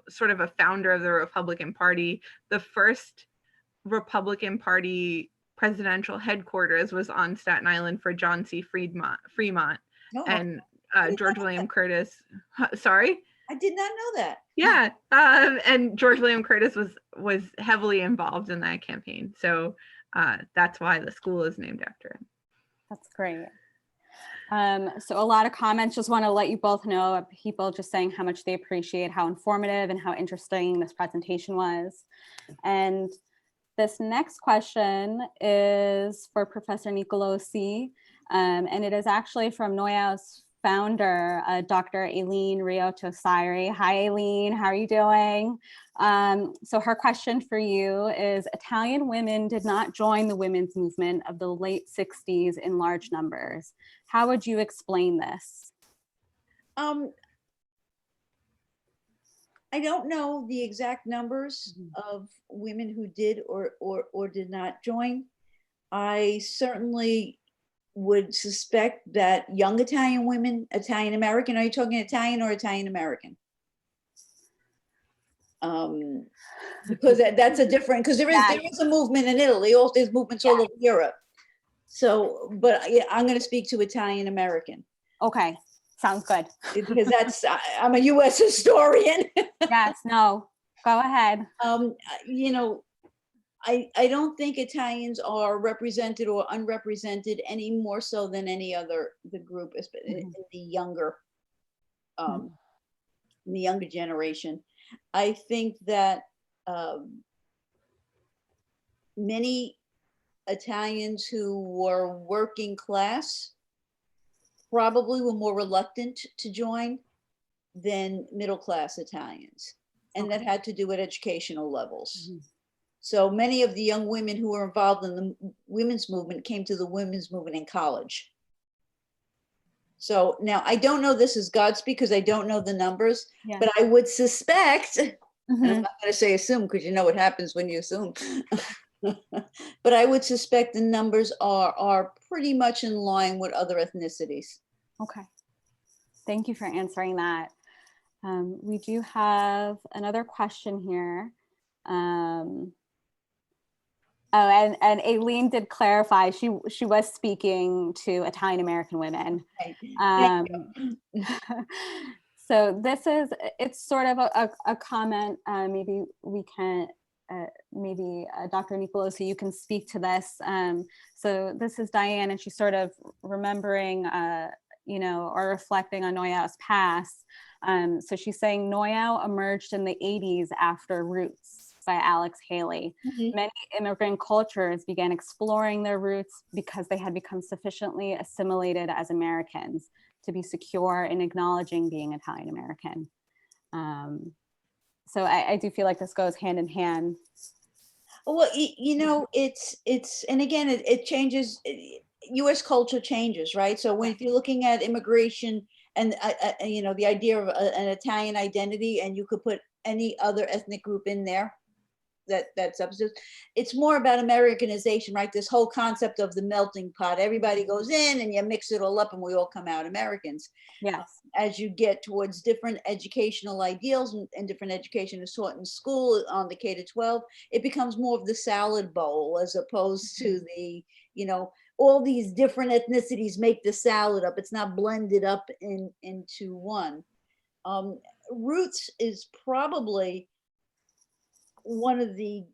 sort of a founder of the Republican Party. The first Republican Party presidential headquarters was on Staten Island for John C. Fremont. Oh, And George William Curtis, sorry? I did not know that. Yeah, and George William Curtis was heavily involved in that campaign. So that's why the school is named after him. That's great. So a lot of comments, just want to let you both know of people just saying how much they appreciate how informative and how interesting this presentation was. And this next question is for Professor Nicolosi, and it is actually from NOIAW's founder, Dr. Aileen Riotosiri. Hi, Aileen, how are you doing? So her question for you is, Italian women did not join the women's movement of the late 60s in large numbers. How would you explain this? I don't know the exact numbers of women who did or did not join. I certainly would suspect that young Italian women, Italian American, are you talking Italian or Italian American? Because that's a different, because there is a movement in Italy, also there's movements all over Europe. So, but yeah, I'm going to speak to Italian American. Okay, sounds good. Because that's, I'm a US historian. Yes, no, go ahead. You know, I don't think Italians are represented or unrepresented any more so than any other the group in the younger generation. I think that many Italians who were working class probably were more reluctant to join than middle class Italians. And that had to do with educational levels. So many of the young women who were involved in the women's movement came to the women's movement in college. So now I don't know this is Godspeed because I don't know the numbers, but I would suspect, and I'm not going to say assume because you know what happens when you assume, but I would suspect the numbers are pretty much in line with other ethnicities. Okay. Thank you for answering that. We do have another question here. Oh, and Aileen did clarify she was speaking to Italian American women. So this is, it's sort of a comment. Maybe we can, maybe Dr. Nicolosi, you can speak to this. So this is Diane, and she's sort of remembering, you know, or reflecting on NOIAW's past. So she's saying NOIAW emerged in the 80s after Roots by Alex Haley. Many immigrant cultures began exploring their roots because they had become sufficiently assimilated as Americans to be secure in acknowledging being Italian American. So I do feel like this goes hand in hand. Well, you know, it's, and again, it changes, US culture changes, right? So when if you're looking at immigration and, you know, the idea of an Italian identity, and you could put any other ethnic group in there, that substitutes, it's more about Americanization, right? This whole concept of the melting pot, everybody goes in and you mix it all up and we all come out Americans. Yes. As you get towards different educational ideals and different education is taught in school on the K to 12, it becomes more of the salad bowl as opposed to the, you know, all these different ethnicities make the salad up. It's not blended up into one. Roots is probably one of the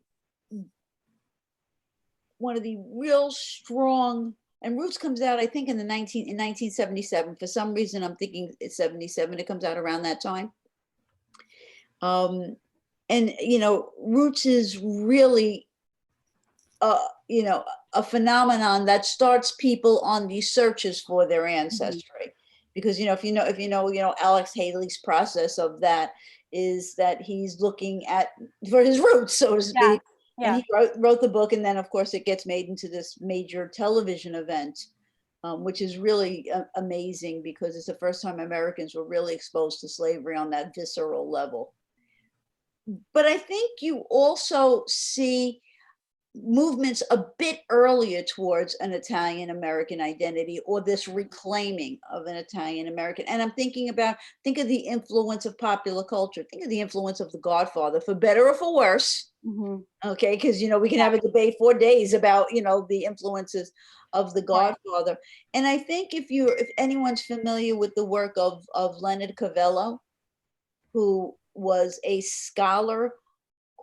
real strong, and Roots comes out, I think, in 1977. For some reason, I'm thinking it's 77. It comes out around that time. And, you know, Roots is really, you know, a phenomenon that starts people on these searches for their ancestry. Because, you know, if you know, Alex Haley's process of that is that he's looking for his roots, so to speak. And he wrote the book, and then of course it gets made into this major television event, which is really amazing because it's the first time Americans were really exposed to slavery on that visceral level. But I think you also see movements a bit earlier towards an Italian American identity, or this reclaiming of an Italian American. And I'm thinking about, think of the influence of popular culture, think of the influence of The Godfather, for better or for worse. Okay, because, you know, we can have a debate for days about, you know, the influences of The Godfather. And I think if anyone's familiar with the work of Leonard Cavello, who was a scholar,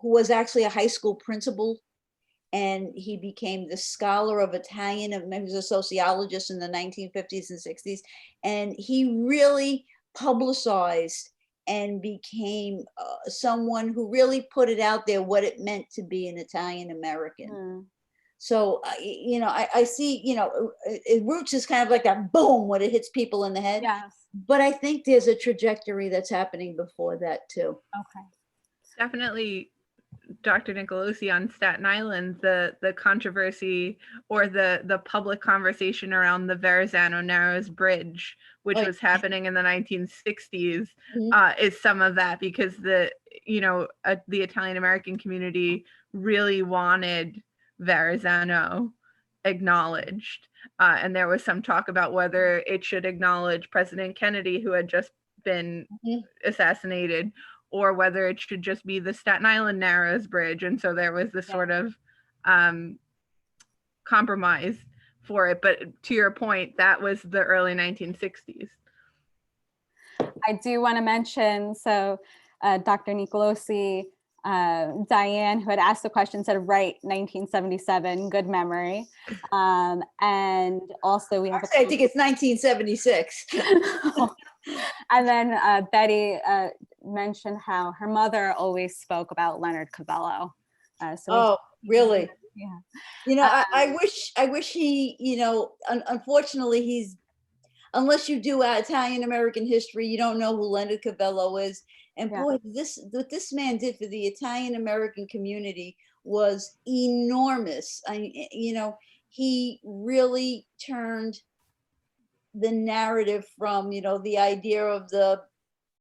who was actually a high school principal, and he became the scholar of Italian, he was a sociologist in the 1950s and 60s, and he really publicized and became someone who really put it out there what it meant to be an Italian American. Mm. So, you know, I see, you know, Roots is kind of like that boom when it hits people in the head. Yes. But I think there's a trajectory that's happening before that too. Okay. Definitely, Dr. Nicolosi, on Staten Island, the controversy or the public conversation around the Verrazano Narrows Bridge, which was happening in the 1960s, is some of that, because the Italian American community really wanted Verrazano acknowledged, and there was some talk about whether it should acknowledge President Kennedy, who had just been assassinated, or whether it should just be the Staten Island Narrows Bridge. And so there was this sort of compromise for it. But to your point, that was the early 1960s. I do want to mention, so Dr. Nicolosi, Diane, who had asked the question, said right 1977, good memory. And also we have I think it's 1976. And then Betty mentioned how her mother always spoke about Leonard Covello. Really? Yeah. You know, I wish he, you know, unfortunately unless you do Italian American history, you don't know who Leonard Covello is. And boy, what this man did for the Italian American community was enormous. You know, he really turned the narrative from, you know, the idea of the,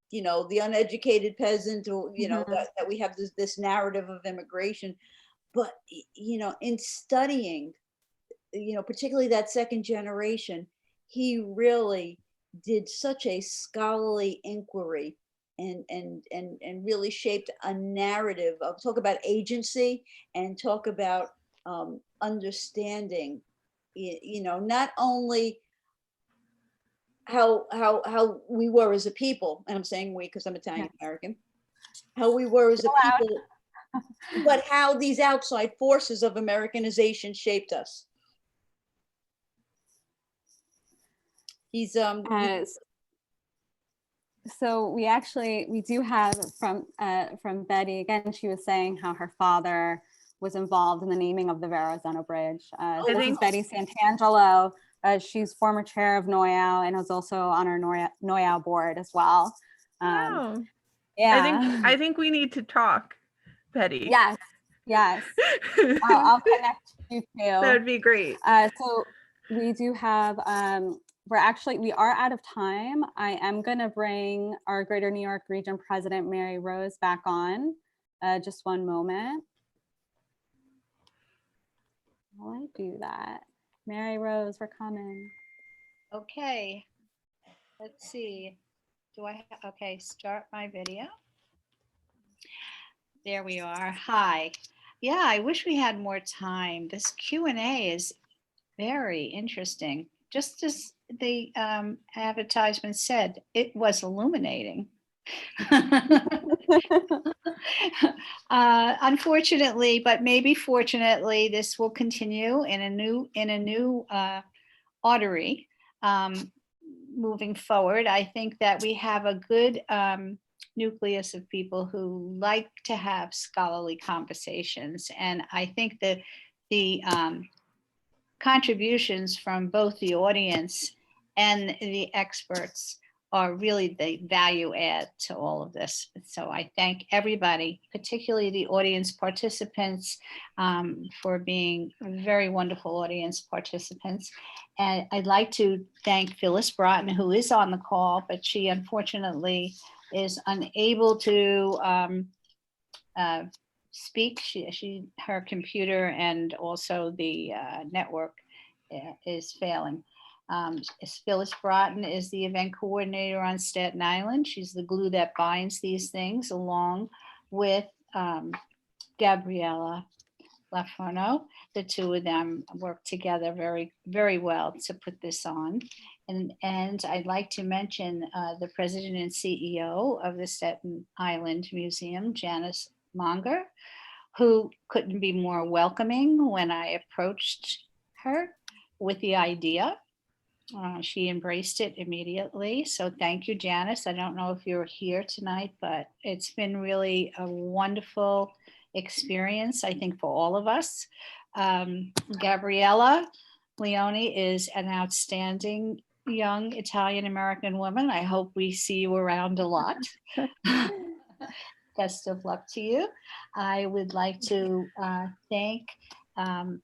you know, the uneducated peasant, or, you know, that we have this narrative of immigration. But, you know, in studying, you know, particularly that second generation, he really did such a scholarly inquiry and really shaped a narrative of talk about agency and talk about understanding, you know, not only how we were as a people, and I'm saying we because I'm Italian American, how we were as a people, but how these outside forces of Americanization shaped us. He's so we do have from Betty again. She was saying how her father was involved in the naming of the Verrazano Bridge. This is Betty Santangelo. She's former chair of NOIAW and was also on our NOIAW board as well. Wow. Yeah. I think we need to talk, Betty. Yes. I'll connect you two. That would be great. So we do have, we are out of time. I am going to bring our Greater New York Region President, Mary Rose, back on. Just one moment. While I do that, Mary Rose, we're coming. Okay, let's see. Okay, start my video. There we are. Hi. Yeah, I wish we had more time. This Q&A is very interesting. Just as the advertisement said, it was illuminating. Unfortunately, but maybe fortunately, this will continue in a new artery moving forward. I think that we have a good nucleus of people who like to have scholarly conversations, and I think that the contributions from both the audience and the experts are really the value add to all of this. So I thank everybody, particularly the audience participants, for being very wonderful audience participants. And I'd like to thank Phyllis Broughton, who is on the call, but she unfortunately is unable to speak. Her computer and also the network is failing. Phyllis Broughton is the event coordinator on Staten Island. She's the glue that binds these things, along with Gabriella Laforno. The two of them work together very, very well to put this on. And I'd like to mention the president and CEO of the Staten Island Museum, Janice Monger, who couldn't be more welcoming when I approached her with the idea. She embraced it immediately. So thank you, Janice. I don't know if you're here tonight, but it's been really a wonderful experience, I think, for all of us. Gabriella Leone is an outstanding young Italian-American woman. I hope we see you around a lot. Best of luck to you. I would like to thank Anne-Marie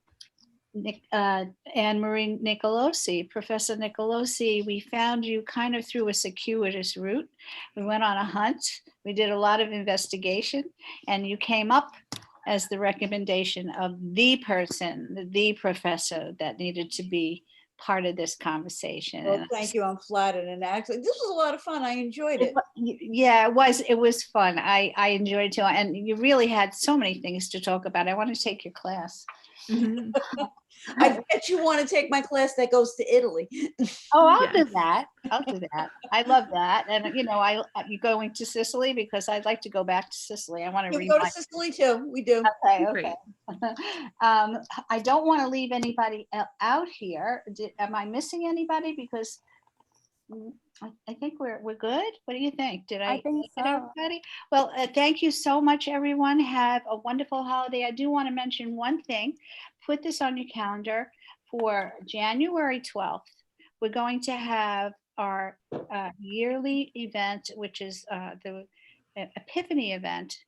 Nicolosi, Professor Nicolosi. We found you kind of through a circuitous route. We went on a hunt. We did a lot of investigation, and you came up as the recommendation of the person, the professor that needed to be part of this conversation. Well, thank you. I'm flattered. And actually, this was a lot of fun. I enjoyed it. Yeah, it was fun. I enjoyed it too. And you really had so many things to talk about. I want to take your class. Mhm. I bet you want to take my class that goes to Italy. Oh, I'll do Yes. that. I'll do that. I love that. And you know, you going to Sicily, because I'd like to go back to Sicily. I want to You read go to Sicily too. We do. Okay, Great. okay. I don't want to leave anybody out here. Am I missing anybody? Because I think we're good. What do you think? Did I think get so. everybody? Well, thank you so much, everyone. Have a wonderful holiday. I do want to mention one thing. Put this on your calendar for January 12th. We're going to have our yearly event, which is the Epiphany event,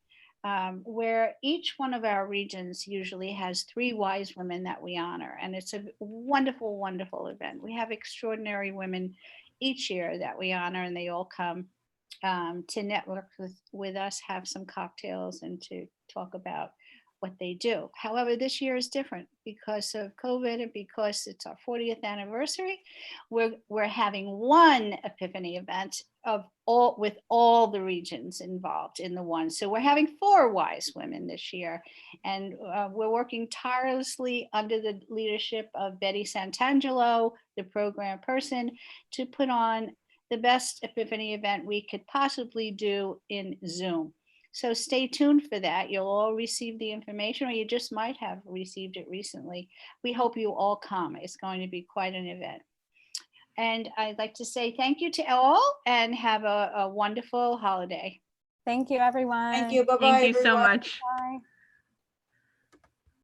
where each one of our regions usually has 3 wise women that we honor. And it's a wonderful, wonderful event. We have extraordinary women each year that we honor, and they all come to network with us, have some cocktails, and to talk about what they do. However, this year is different because of COVID and because it's our 40th anniversary. We're having one Epiphany event with all the regions involved in the one. So we're having 4 wise women this year, and we're working tirelessly under the leadership of Betty Santangelo, the program person, to put on the best Epiphany event we could possibly do in Zoom. So stay tuned for that. You'll all receive the information, or you just might have received it recently. We hope you all come. It's going to be quite an event. And I'd like to say thank you to all, and have a wonderful holiday. Thank you, everyone. Thank you. Bye-bye, Thank you so everyone. much.